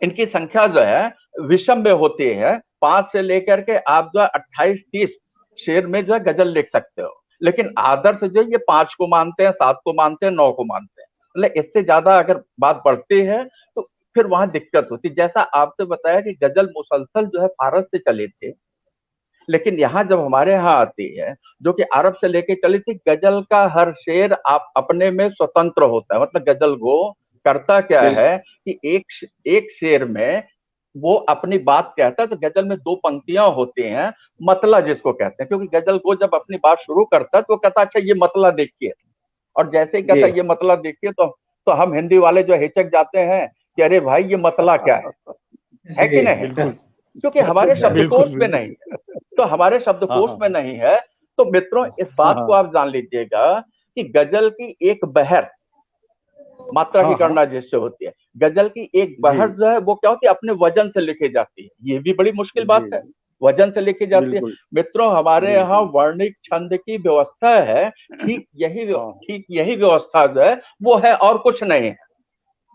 इनकी संख्या जो है विषम में होती है, 5 से लेकर के आप जो 28-30 शेर में जो है गजल लिख सकते हो। लेकिन आदर्श जो ये 5 को मानते हैं, 7 को मानते हैं, 9 को मानते हैं। मतलब इससे ज्यादा अगर बात बढ़ती है तो फिर वहां दिक्कत होती। जैसा आपसे बताया कि गजल मुसलसल जो है फारस से चले थे, लेकिन यहाँ जब हमारे यहाँ आती है जो कि अरब से लेके चली थी, गजल का हर शेर आप अपने में स्वतंत्र होता है। मतलब गजल को करता क्या है कि एक शेर में वो अपनी बात कहता है, तो गजल में 2 पंक्तियां होती हैं, मतला जिसको कहते हैं, क्योंकि गजल को जब अपनी बात शुरू करता है तो कहता अच्छा ये मतला देखिए, और जैसे ही कहता ये मतला देखिए तो हम हिंदी वाले जो हिचक जाते हैं कि अरे भाई ये मतला क्या है कि नहीं, क्योंकि हमारे शब्दकोश में नहीं है। तो हमारे शब्दकोश में नहीं है। तो मित्रों इस बात को आप जान लीजिएगा कि गजल की एक बहर, मात्रा की गणना जिससे होती है, गजल की एक बहर जो है वो क्या होती है, अपने वजन से लिखी जाती है। ये भी बड़ी मुश्किल बात है, वजन से लिखी जाती है। मित्रों हमारे यहाँ वर्णिक छंद की व्यवस्था है, ठीक यही व्यवस्था जो है वो है और कुछ नहीं है।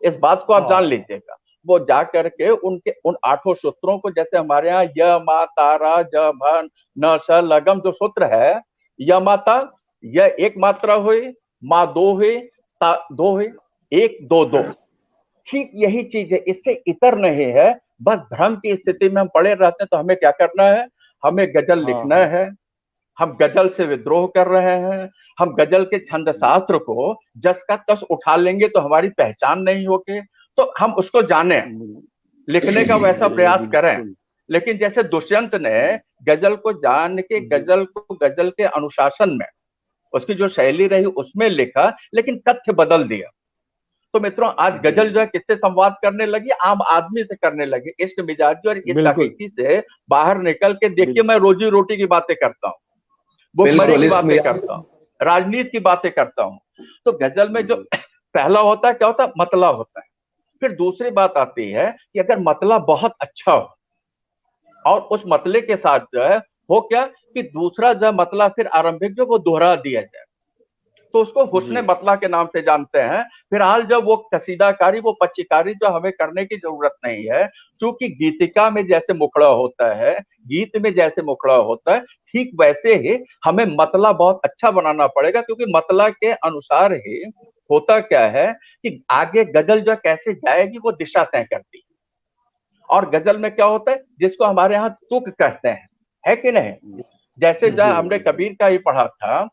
इस बात को आप जान लीजिएगा। वो जा करके उनके उन 8 सूत्रों को, जैसे हमारे यहाँ य मा तारा ज भ न स लगम जो सूत्र है, य माता यह 1 मात्रा हुई, मा 2 हुई, ता 2 हुई, 1 2 2, ठीक यही चीज है, इससे इतर नहीं है। बस भ्रम की स्थिति में हम पड़े रहते हैं। तो हमें क्या करना है, हमें गजल लिखना है। हम गजल से विद्रोह कर रहे हैं, हम गजल के छंद शास्त्र को जस का तस उठा लेंगे तो हमारी पहचान नहीं होगी। तो हम उसको जाने, लिखने का वैसा प्रयास करें। लेकिन जैसे दुष्यंत ने गजल को जान के गजल को गजल के अनुशासन में, उसकी जो शैली रही उसमें लिखा, लेकिन तथ्य बदल दिया। तो मित्रों आज गजल जो है किससे संवाद करने लगी, आम आदमी से करने लगी। इश्क मिजाजी और इस हकीकी से बाहर निकल के देखिए, मैं रोजी रोटी की बातें करता हूँ, भुखमरी की बातें करता हूँ, राजनीति की बातें करता हूँ। तो गजल में जो पहला होता है क्या होता है, मतला होता है। फिर दूसरी बात आती है कि अगर मतला बहुत अच्छा हो और उस मतले के साथ जो है हो क्या कि दूसरा जो मतला फिर आरंभिक जो वो दोहरा दिया जाए, तो उसको हुस्ने मतला के नाम से जानते हैं। फिलहाल जब वो कसीदाकारी, वो पच्चीकारी जो हमें करने की जरूरत नहीं है, क्योंकि गीतिका में जैसे मुखड़ा होता है, गीत में जैसे मुखड़ा होता है, ठीक वैसे ही हमें मतला बहुत अच्छा बनाना पड़ेगा। क्योंकि मतला के अनुसार ही होता क्या है कि आगे गजल जो कैसे जाएगी वो दिशा तय करती है। और गजल में क्या होता है, जिसको हमारे यहाँ तुक कहते हैं, है कि नहीं। जैसे जब हमने कबीर का ही पढ़ा था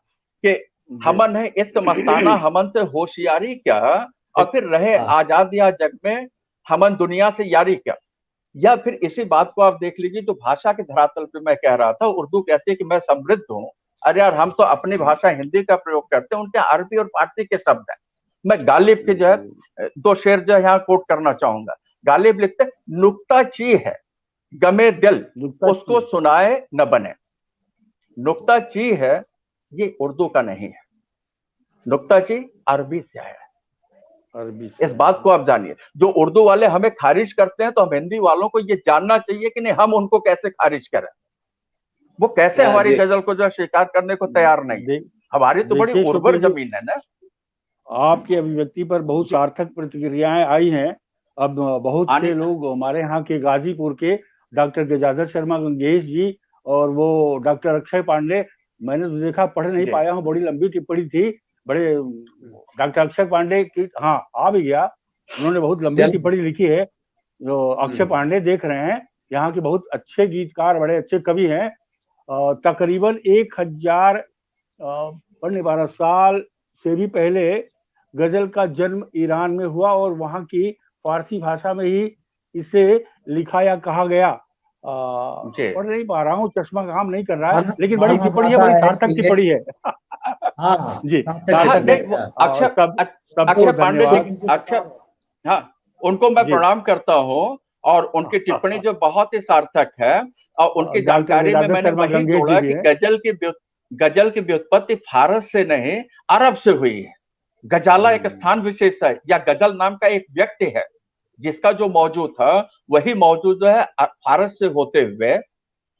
कि हमन है इश्क मस्ताना, हमन से होशियारी क्या, और फिर रहे आजाद या जग में हमन दुनिया से यारी क्या। या फिर इसी बात को आप देख लीजिए, जो भाषा के धरातल पे मैं कह रहा था, उर्दू कहती है कि मैं समृद्ध हूँ। अरे यार हम तो अपनी भाषा हिंदी का प्रयोग करते हैं, उनके अरबी और फारसी के शब्द है। मैं गालिब के जो है 2 शेर जो है यहाँ कोट करना चाहूंगा। गालिब लिखते, नुक्ता ची है गमे दिल, उसको सुनाए न बने। नुक्ता ची है, ये उर्दू का नहीं है। नुक्ता जी अरबी से आया है, अरबी से। इस बात को आप जानिए। जो उर्दू वाले हमें खारिज करते हैं, तो हम हिंदी वालों को ये जानना चाहिए कि नहीं, हम उनको कैसे खारिज करें। वो कैसे हमारी जी गजल को जो स्वीकार करने को तैयार नहीं है। हमारी तो बड़ी देखिए उर्वर शुक्ला जी, जमीन है ना। आपकी अभिव्यक्ति पर बहुत सार्थक प्रतिक्रियाएं आई हैं। अब बहुत आने से लोग हमारे यहाँ के गाजीपुर के डॉक्टर गजाधर शर्मा गंगेश जी और वो डॉक्टर अक्षय पांडे, मैंने तो देखा, पढ़ नहीं जी पाया हूँ, बड़ी लंबी टिप्पणी थी। बड़े डॉक्टर अक्षय पांडे की, हाँ आ भी गया, उन्होंने बहुत लंबी चल टिप्पणी लिखी है। जो अक्षय पांडे देख रहे हैं, यहाँ के बहुत अच्छे गीतकार, बड़े अच्छे कवि हैं। तकरीबन 1000 पढ़ नहीं पा रहा साल से भी पहले गजल का जन्म ईरान में हुआ और वहां की फारसी भाषा में ही इसे लिखा या कहा गया। जी पढ़ नहीं पा रहा हूँ, चश्मा काम नहीं कर रहा है, माना लेकिन बड़ी माना टिप्पणी है, जाता बड़ी है सार्थक कि ये टिप्पणी है। हाँ हाँ जी, सार्थक हाँ, सार्थक टिप्पणी है। नहीं वो है। सबको अक्षय पांडे जी, धन्यवाद। अक्षय, हाँ, उनको मैं जी, प्रणाम करता हूँ। और उनकी टिप्पणी जो बहुत ही सार्थक है। और उनकी डॉक्टर जानकारी में गजाधर मैंने शर्मा वही गंगेश जी जोड़ा भी कि है। गजल की व्युत्पत्ति फारस से नहीं, अरब से हुई है। गजाला एक स्थान विशेष है, या गजल नाम का एक व्यक्ति है जिसका जो मौजूद था वही मौजूद जो है फारस से होते हुए,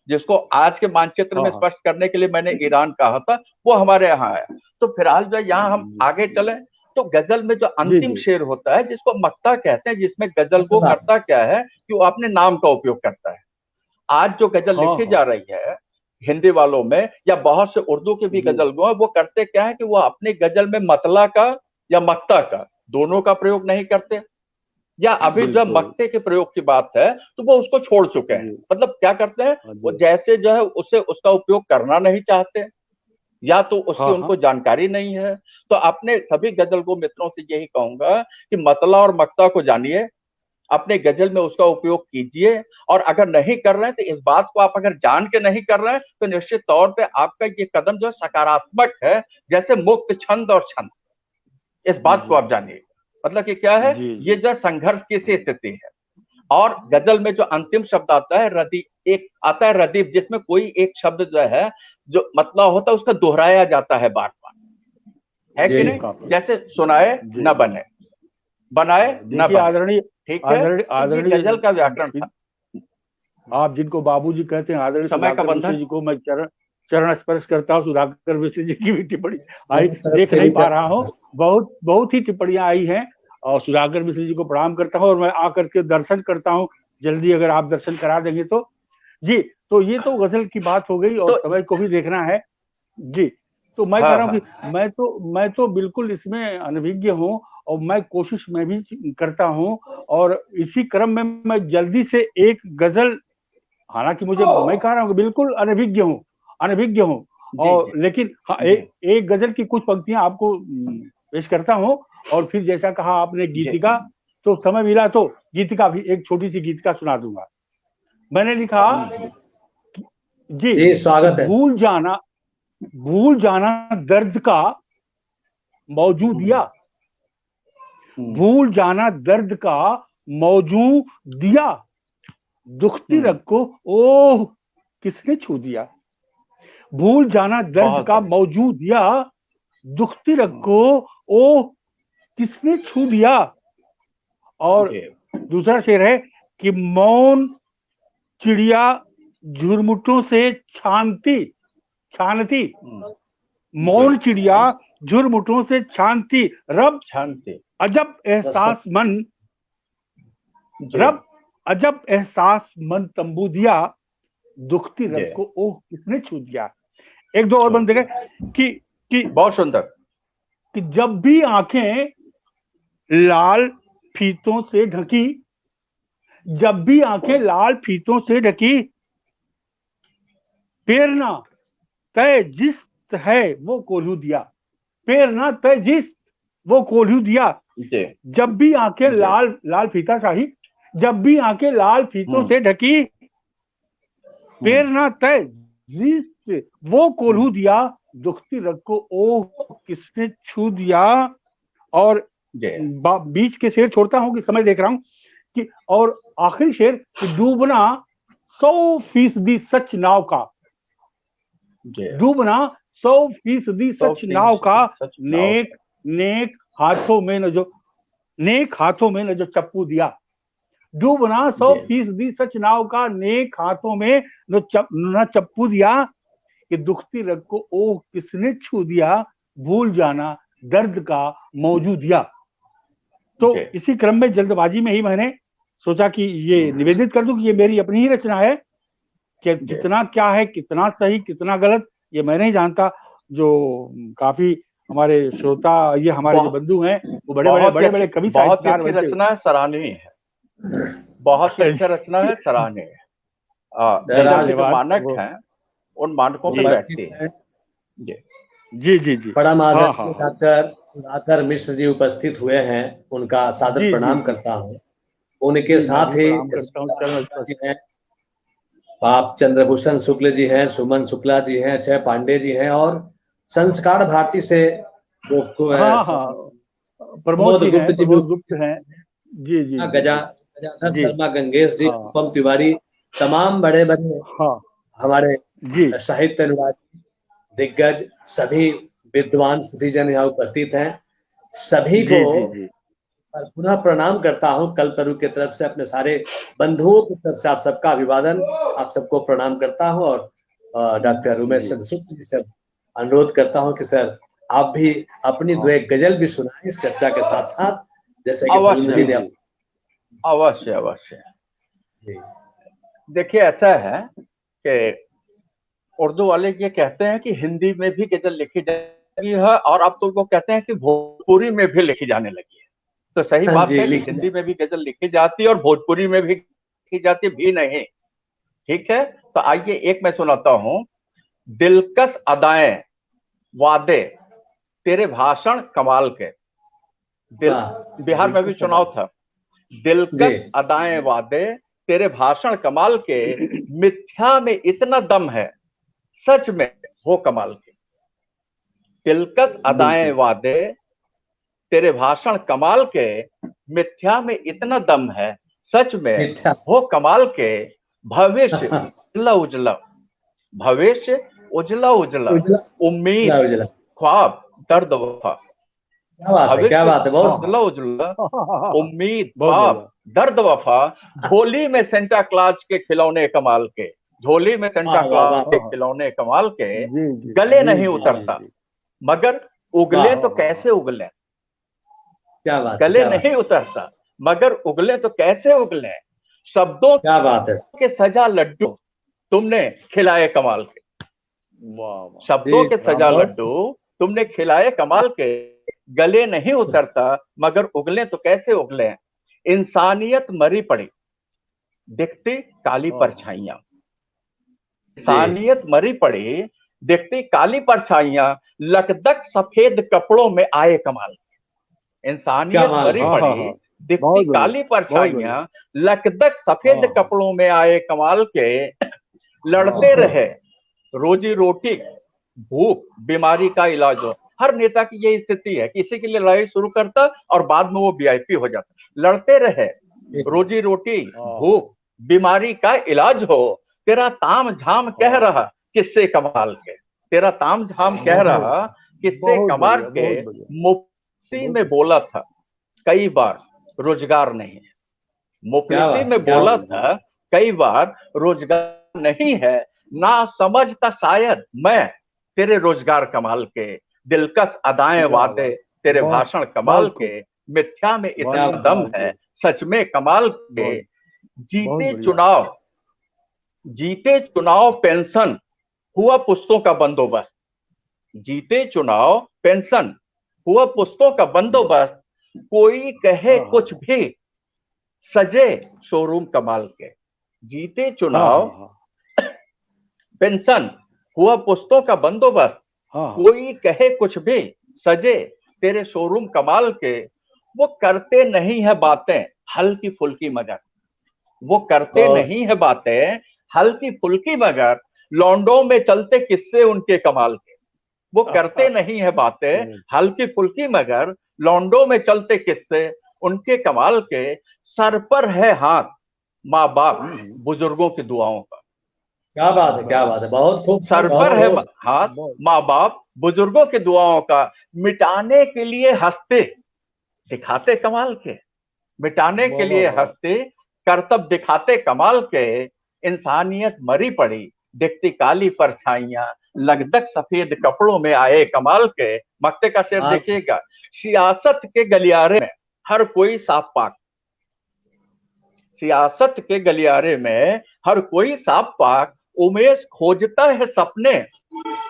जिसको आज के मानचित्र में हाँ स्पष्ट करने के लिए मैंने ईरान कहा था, वो हमारे यहाँ है। तो फिलहाल जो यहाँ हम आगे चले, तो गजल में जो जी अंतिम जी शेर होता है जिसको मक्ता कहते हैं, जिसमें गजल को मतलब करता क्या है कि वो अपने नाम का उपयोग करता है। आज जो गजल हाँ लिखी हाँ जा रही है हिंदी वालों में, या बहुत से उर्दू के भी जी गजल गो, वो करते क्या है कि वो अपनी गजल में मतला का या मक्ता का दोनों का प्रयोग नहीं करते, या अभी जब बिल्कुल मक्ते के प्रयोग की बात है तो वो उसको छोड़ चुके हैं। जी मतलब क्या करते हैं, हाँ वो जी जैसे जो है उससे उसका उपयोग करना नहीं चाहते, या तो उसकी हाँ हाँ उनको जानकारी नहीं है। तो अपने सभी गजल को मित्रों से यही कहूंगा कि मतला और मक्ता को जानिए, अपने गजल में उसका उपयोग कीजिए। और अगर नहीं कर रहे हैं तो इस बात को आप अगर जान के नहीं कर रहे हैं तो निश्चित तौर पे आपका ये कदम जो है सकारात्मक है, जैसे मुक्त छंद और छंद, इस बात को जी आप जानिए। मतलब कि क्या है, जी ये जी जो संघर्ष की सी स्थिति है। और गजल में जो अंतिम शब्द आता है रदीफ, एक आता है रदीफ, जिसमें कोई एक शब्द जो है जो मतलब होता है उसका दोहराया जाता है बार बार, है जी कि का नहीं। जैसे सुनाए जी न बने, बनाए न देखिए बने, आदरणीय ठीक है। आदरणीय तो ये आदरणीय गजल का व्याकरण था। आप जिनको बाबूजी कहते हैं, आदरणीय समय का सुधाकर मिश्र बंधन। जी को मैं चरण चरण स्पर्श करता हूँ। सुधाकर मिश्र जी की भी टिप्पणी आई, मेरी तरफ देख से नहीं भी पा रहा हूँ, चरण बहुत बहुत ही टिप्पणियां आई हैं। और सुधाकर मिश्र जी को प्रणाम करता हूँ और मैं आकर के दर्शन करता हूँ जल्दी, अगर आप दर्शन करा देंगे तो। जी, तो ये तो गजल की बात हो गई और तो समय को भी देखना है। जी, तो मैं कह हाँ रहा हूँ हाँ कि मैं तो बिल्कुल इसमें अनभिज्ञ हूँ और मैं कोशिश में भी करता हूँ। और इसी क्रम में मैं जल्दी से एक गजल, हालांकि मैं कह रहा हूँ कि बिल्कुल अनभिज्ञ हूँ। जी और जी लेकिन हाँ, जी एक गजल की कुछ पंक्तियां आपको पेश करता हूँ। और फिर जैसा कहा आपने जी गीतिका, तो समय मिला तो गीतिका भी, एक छोटी सी गीतिका सुना दूंगा। मैंने लिखा जी जी जी कि स्वागत है। भूल जाना दर्द का मौजूदिया, भूल जाना दर्द का मौजूदिया, दुखती रग को ओह किसने छू दिया। भूल जाना दर्द बहुत का बढ़िया। मौजूदिया, दुखती रग को ओह किसने छू दिया। और जी दूसरा शेर है कि मौन चिड़िया झुरमुटों से छानती, जी मौन चिड़िया झुरमुटों से छानती, शांति। अजब एहसास मन जी रब अजब एहसास मन तंबू दिया, दुखती जी रग को ओह किसने छू दिया। एक दो और बंद देखे कि बहुत सुंदर। जब भी आंखें लाल फीतों से ढकी, जब भी आंखें लाल फीतों से ढकी, प्रेरणा तय जिस्त है वो कोल्हू दिया, प्रेरणा तय जिस्त वो कोल्हू दिया। जी जब भी आंखें जी लाल फीता शाही, जब भी आंखें लाल फीतों से ढकी, प्रेरणा तय जिस्त वो कोल्हू दिया, दुखती रग को ओह किसने छू दिया। और जी बीच के शेर छोड़ता हूं कि समय देख रहा हूं कि, और आखिरी शेर कि डूबना 100% सच नाव का, जी डूबना 100% सच नाव का नेक नेक हाथों में न जो चप्पू दिया। डूबना 100% सच नाव का नेक हाथों में न चप्पू दिया, कि दुखती रग को ओह किसने छू दिया, भूल जाना दर्द का मौजूद दिया। तो इसी क्रम में जल्दबाजी में ही मैंने सोचा कि ये निवेदित कर दूं कि ये मेरी अपनी ही रचना है, कि कितना क्या है, कितना सही कितना गलत ये मैं नहीं जानता। जो काफी हमारे श्रोता, ये हमारे जो बंधु हैं वो बड़े कवि साहित्यकार बहुत अच्छी रचना है, सराहनीय है, बहुत ही अच्छा रचना है, सराहनीय है। जो मानक हैं उन मानकों पर बैठती है। जी बड़ा आदरणीय डॉक्टर सुधाकर मिश्र जी उपस्थित हुए हैं, उनका सादर प्रणाम करता हूँ। उनके साथ ही आप चंद्रभूषण शुक्ल जी हैं, सुमन शुक्ला जी हैं, अक्षय पांडे जी हैं, और संस्कार भारती से प्रमोद गुप्त हैं, जी गजाधर शर्मा गंगेश जी, उपम तिवारी, तमाम बड़े हमारे साहित्य अनुरागी दिग्गज, सभी विद्वान सुधीजन यहाँ उपस्थित हैं। सभी को पुनः प्रणाम करता हूँ कल्पतरु की तरफ से, अपने सारे बंधुओं की तरफ से आप सबका अभिवादन, आप सबको प्रणाम करता हूँ। और डॉक्टर उमेश चंद्र शुक्ल जी से अनुरोध करता हूँ कि सर आप भी अपनी दो एक गजल भी सुनाएं इस चर्चा के साथ साथ, जैसे कि सलीम जी ने। अवश्य। देखिए ऐसा है कि उर्दू वाले ये कहते हैं कि हिंदी में भी गजल लिखी जाती है, और अब तो वो कहते हैं कि भोजपुरी में भी लिखी जाने लगी है। तो सही बात है कि हिंदी में भी गजल लिखी जाती है और भोजपुरी में भी लिखी जाती भी नहीं। ठीक है, तो आइए एक मैं सुनाता हूं। दिलकश अदाएं वादे तेरे भाषण कमाल के। बिहार में भी चुनाव था। दिलकश अदाएं वादे तेरे भाषण कमाल के, मिथ्या में इतना दम है सच में वो कमाल के। दिलकश अदाएं वादे तेरे भाषण कमाल के, मिथ्या में इतना दम है सच में वो कमाल के। भविष्य उजला भविष्य उजला उम्मीद ख्वाब दर्द वफा। क्या बात है, उजला उम्मीद ख्वाब दर्द वफा। झोली में सेंटा क्लॉज के खिलौने कमाल के, झोली में सेंटा क्लॉज के खिलौने कमाल के। गले नहीं उतरता मगर उगले तो कैसे उगले। क्या बात, गले नहीं उतरता मगर उगले तो कैसे उगले। शब्दों क्या बात है के सजा लड्डू तुमने खिलाए कमाल के। शब्दों के सजा लड्डू तुमने खिलाए कमाल के। गले नहीं उतरता मगर उगले तो कैसे उगले। इंसानियत मरी पड़ी दिखती काली परछाइयां। इंसानियत मरी पड़ी दिखती काली परछाइयां, लकदक सफेद कपड़ों में आए कमाल के। इंसानियत मरी पड़ी दिखती काली परछाइयां, लकदक सफेद कपड़ों में आए कमाल के। लड़ते रहे रोजी रोटी भूख बीमारी का इलाज हो। हर नेता की यही स्थिति है, किसी के लिए लड़ाई शुरू करता और बाद में वो वीआईपी हो जाता। लड़ते रहे रोजी रोटी भूख बीमारी का इलाज हो। तेरा ताम झाम कह रहा किससे कमाल के। तेरा ताम झाम कह रहा किससे कमाल के। मुफ्ती में बोला था कई बार रोजगार नहीं है। मुफ्ती में बोला था कई बार रोजगार नहीं है। ना समझता शायद मैं तेरे रोजगार कमाल के। दिलकश अदाएं वादे तेरे भाषण कमाल के। मिथ्या में इतना दम है सच में कमाल के। जीते चुनाव पेंशन हुआ पुश्तों का बंदोबस्त। जीते चुनाव पेंशन हुआ पुश्तों का बंदोबस्त। कोई कहे कुछ भी सजे शोरूम कमाल के। जीते चुनाव पेंशन हुआ पुश्तों का बंदोबस्त। कोई कहे कुछ भी सजे तेरे शोरूम कमाल के। वो करते नहीं है बातें हल्की फुल्की मगर। वो करते नहीं है बातें हल्की फुल्की मगर। लौंडों में चलते किस्से उनके कमाल के। वो करते नहीं है बातें हल्की फुल्की मगर। लौंडों में चलते किस्से उनके कमाल के। सर पर है हाथ माँ बाप बुजुर्गों की दुआओं का। क्या बात है, क्या बात है, बहुत खूब। सर पर है हाथ माँ बाप बुजुर्गों की दुआओं का, मिटाने के लिए हंसते दिखाते कमाल के, मिटाने के लिए हंसते करतब दिखाते कमाल के, इंसानियत मरी पड़ी दिखती काली परछाइयां, लगदक सफेद कपड़ों में आए कमाल के। मक्ते का शेर देखिएगा, सियासत के गलियारे में हर कोई साफ पाक, सियासत के गलियारे में हर कोई साफ पाक, उमेश खोजता है सपने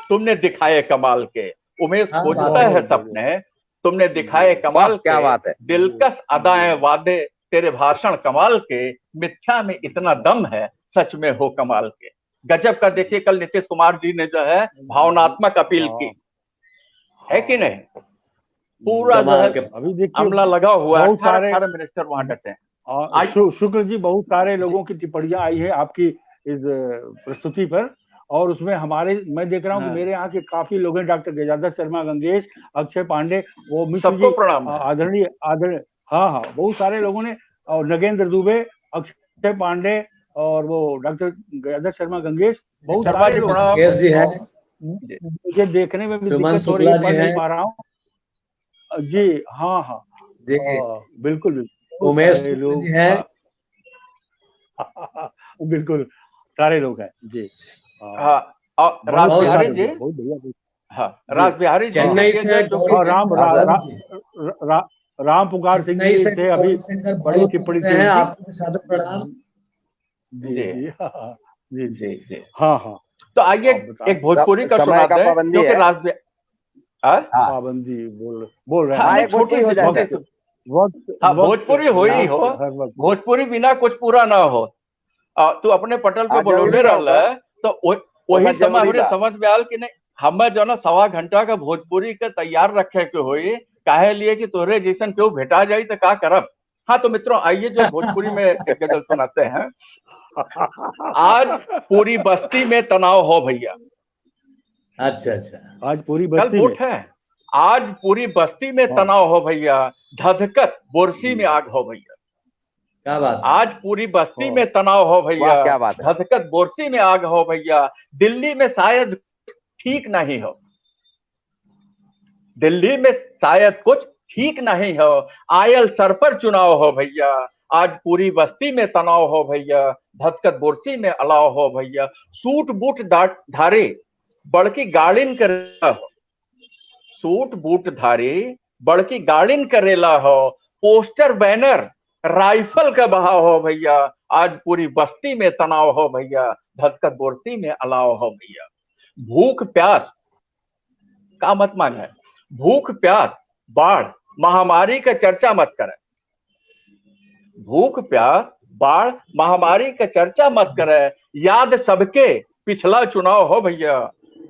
तुमने दिखाए कमाल के, उमेश खोजता है सपने तुमने दिखाए कमाल क्या बात है, दिलकश अदाएं वादे तेरे भाषण कमाल के, मिथ्या में इतना दम है सच में हो कमाल के। गजब का देखिए, कल नीतीश कुमार जी ने जो है भावनात्मक अपील की है कि नहीं, पूरा जो है अभी अमला लगा हुआ है, 18 मिनिस्टर वहां डटे हैं। शुक्र जी, बहुत सारे लोगों की टिप्पणियां आई है आपकी इस प्रस्तुति पर, और उसमें हमारे, मैं देख रहा हूँ कि मेरे यहाँ के काफी लोग हैं, डॉक्टर गजाधर शर्मा गंगेश, अक्षय पांडे, वो मिश्र जी, आदरणीय हाँ, बहुत सारे लोगों ने, और नगेंद्र दुबे, अक्षय पांडे, और वो डॉक्टर गजाधर शर्मा गंगेश, बहुत सारे लोग हैं। मुझे देखने में भी दिक्कत हो रही है, पढ़ नहीं पा रहा हूँ जी। हाँ बिल्कुल उमेश जी हैं, बिल्कुल सारे लोग हैं जी। राज बिहारी जी, हाँ राज बिहारी जी, चेन्नई से राम पुकार सिंह जी थे, अभी बड़ी टिप्पणी की हैं, आपको सादर प्रणाम। जी। हाँ, तो आइए एक भोजपुरी का सुना दें, क्योंकि राज पाबंदी बोल रहे हैं, छोटी हो जाए, भोजपुरी हो ही हो, भोजपुरी बिना कुछ पूरा ना हो। तू अपने पटल पे बोलोले रहला तो वही समय हमरे समझ में आल कि नहीं, हमें जो ना 1.25 घंटा का भोजपुरी के तैयार रखे के होई, काहे लिए कि तोरे जैसन क्यों भेटा जाई तो का करब। हाँ तो मित्रों, आइए जो भोजपुरी में एक गजल सुनाते हैं। आज पूरी बस्ती में तनाव हो भैया। अच्छा, आज पूरी बस्ती कल वोट है, आज पूरी बस्ती में तनाव हो भैया, धधकत बोरसी में आग हो भैया। क्या बात, आज पूरी बस्ती में तनाव हो भैया, क्या बात है, धधकत बोरसी में आग हो भैया। दिल्ली में शायद ठीक नहीं हो, दिल्ली में शायद कुछ ठीक नहीं हो, आयल सर पर चुनाव हो भैया। आज पूरी बस्ती में तनाव हो भैया, धधकत बोरसी में अलाव हो भैया। सूट बूट धारे बड़की गाड़िन करेला हो, सूट बूट धारे बड़की गाड़िन करेला हो, पोस्टर बैनर राइफल का बहाव हो भैया। आज पूरी बस्ती में तनाव हो भैया, धधकत बोरसी में अलाव हो भैया। भूख प्यास का मत मांगे, भूख प्यास बाढ़ महामारी का चर्चा मत करें, भूख प्यास बाढ़ महामारी का चर्चा मत करें। याद सबके पिछला चुनाव हो भैया,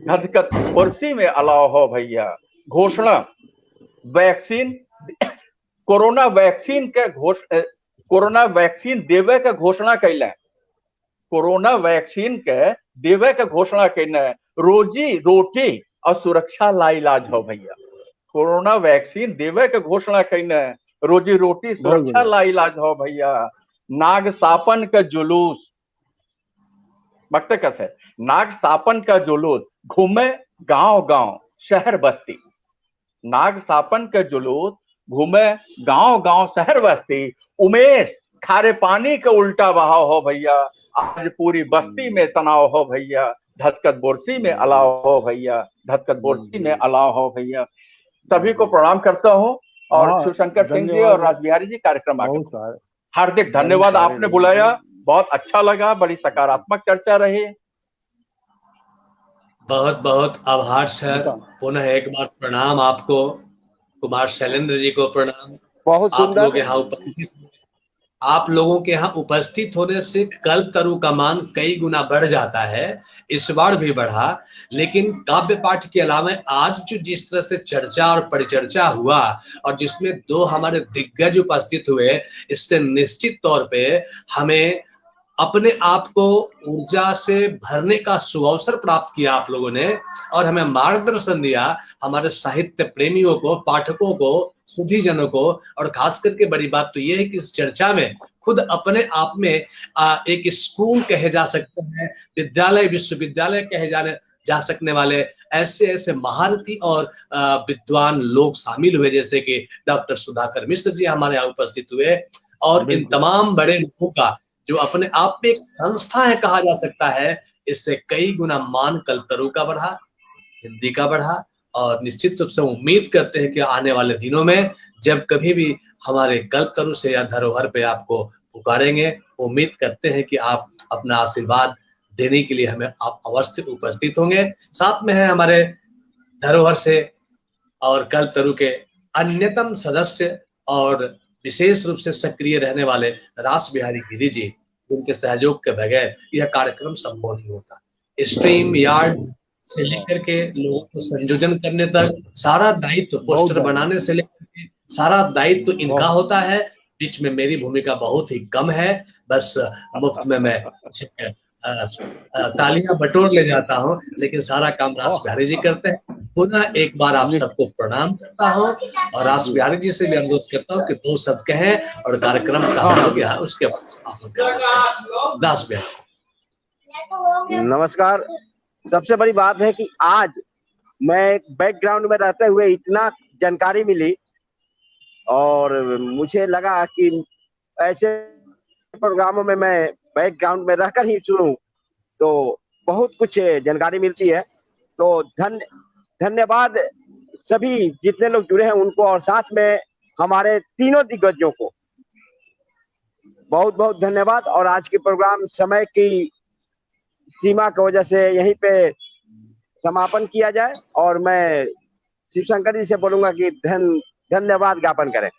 धधकत बोरसी में अलाव हो भैया। घोषणा वैक्सीन, कोरोना वैक्सीन के कोरोना वैक्सीन देवे के घोषणा कैले, कोरोना वैक्सीन के देवे के घोषणा कैले। रोजी रोटी और सुरक्षा लाइलाज हो भैया, कोरोना वैक्सीन देवे के घोषणा कैले, रोजी रोटी सुरक्षा लाइलाज हो भैया। नाग सापन का जुलूस, मकते कैसे, नाग सापन का जुलूस घूमे गांव गांव शहर बस्ती, नाग सापन का जुलूस घूमे गांव गांव शहर बस्ती। उमेश खारे पानी का उल्टा बहाव हो भैया, आज पूरी बस्ती में तनाव हो भैया, धधकत बोरसी में अलाव हो भैया, धधकत बोरसी में अलाव हो भैया। सभी को प्रणाम करता हूँ, और शिवशंकर सिंह जी और राज बिहारी जी कार्यक्रम आगे हार्दिक धन्यवाद, आपने बुलाया, बहुत अच्छा लगा, बड़ी सकारात्मक चर्चा रही। बहुत बहुत आभार सर, पुनः एक बार प्रणाम आपको, कुमार शैलेंद्र जी को प्रणाम। बहुत सुंदर। आप लोगों के यहाँ उपस्थित होने से कल्प तरु का मान कई गुना बढ़ जाता है, इस बार भी बढ़ा। लेकिन काव्य पाठ के अलावा आज जो जिस तरह से चर्चा और परिचर्चा हुआ, और जिसमें 2 हमारे दिग्गज उपस्थित हुए, इससे निश्चित तौर पे हमें अपने आप को ऊर्जा से भरने का सुअवसर प्राप्त किया आप लोगों ने, और हमें मार्गदर्शन दिया, हमारे साहित्य प्रेमियों को, पाठकों को, सुधीजनों को। और खास करके बड़ी बात तो ये है कि इस चर्चा में खुद अपने आप में एक स्कूल कहे जा सकते हैं, विद्यालय, विश्वविद्यालय कहे जा सकने वाले ऐसे ऐसे महारथी और विद्वान लोग शामिल हुए, जैसे कि डॉक्टर सुधाकर मिश्र जी हमारे यहाँ उपस्थित हुए। और इन तमाम बड़े लोगों का जो अपने आप में एक संस्था है कहा जा सकता है, इससे कई गुना मान कल्पतरू का बढ़ा, हिंदी का बढ़ा। और निश्चित रूप से उम्मीद करते हैं कि आने वाले दिनों में जब कभी भी हमारे कल्पतरू से या धरोहर पे आपको पुकारेंगे, उम्मीद करते हैं कि आप अपना आशीर्वाद देने के लिए हमें आप अवश्य उपस्थित होंगे। साथ में है हमारे धरोहर से और कल्पतरू के अन्यतम सदस्य और विशेष रूप से सक्रिय रहने वाले रास बिहारी गिरी जी, उनके सहयोग के बगैर यह कार्यक्रम संभव नहीं होता। स्ट्रीम यार्ड से लेकर के लोगों को संयोजन करने तक सारा दायित्व, पोस्टर बनाने से लेकर के सारा दायित्व इनका होता है। बीच में मेरी भूमिका बहुत ही कम है, बस मुफ्त में मैं तालियां बटोर ले जाता हूं, लेकिन सारा काम रास बिहारी जी करते हैं। पुनः एक बार आप सबको प्रणाम करता हूं और रास बिहारी जी से भी अनुरोध करता हूं कि 2 शब्द कहें और कार्यक्रम का हो गया उसके बाद दास बिहारी। नमस्कार। सबसे बड़ी बात है कि आज मैं बैकग्राउंड में रहते हुए इतना जानकारी मिली और मुझे लगा कि ऐसे प्रोग्रामों में मैं बैकग्राउंड में रहकर ही सुनूं तो बहुत कुछ जानकारी मिलती है। तो धन्यवाद सभी जितने लोग जुड़े हैं उनको, और साथ में हमारे तीनों दिग्गजों को बहुत बहुत धन्यवाद। और आज के प्रोग्राम समय की सीमा की वजह से यहीं पे समापन किया जाए, और मैं शिवशंकर जी से बोलूंगा कि धन्यवाद ज्ञापन करें।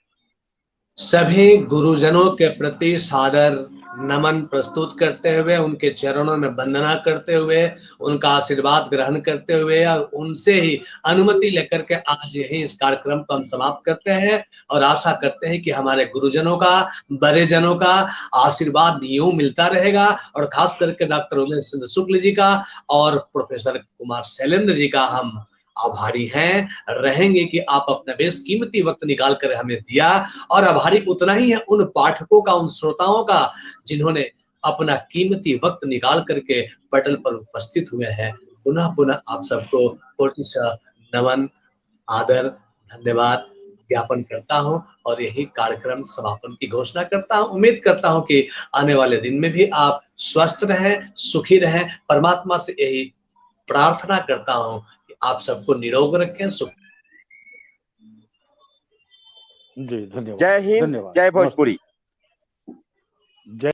सभी गुरुजनों के प्रति सादर नमन प्रस्तुत करते हुए, उनके चरणों में वंदना करते हुए, उनका आशीर्वाद ग्रहण करते हुए और उनसे ही अनुमति लेकर के आज यही इस कार्यक्रम को हम समाप्त करते हैं। और आशा करते हैं कि हमारे गुरुजनों का, बड़े जनों का आशीर्वाद यूं मिलता रहेगा, और खास करके डॉक्टर उमेश चंद्र शुक्ल जी का और प्रोफेसर कुमार शैलेंद्र जी का हम आभारी हैं, रहेंगे कि आप अपना बेशकीमती वक्त निकाल कर हमें दिया। और आभारी उतना ही है उन पाठकों का, उन श्रोताओं का जिन्होंने अपना कीमती वक्त निकाल करके पटल पर उपस्थित हुए हैं। पुनः पुनः आप सबको कोटि नमन, आदर, धन्यवाद ज्ञापन करता हूं और यही कार्यक्रम समापन की घोषणा करता हूं। उम्मीद करता हूं कि आने वाले दिन में भी आप स्वस्थ रहें, सुखी रहें। परमात्मा से यही प्रार्थना करता हूं कि आप सबको निरोग रखें, सुख। जी धन्यवाद। जय हिंद, जय भोजपुरी। जय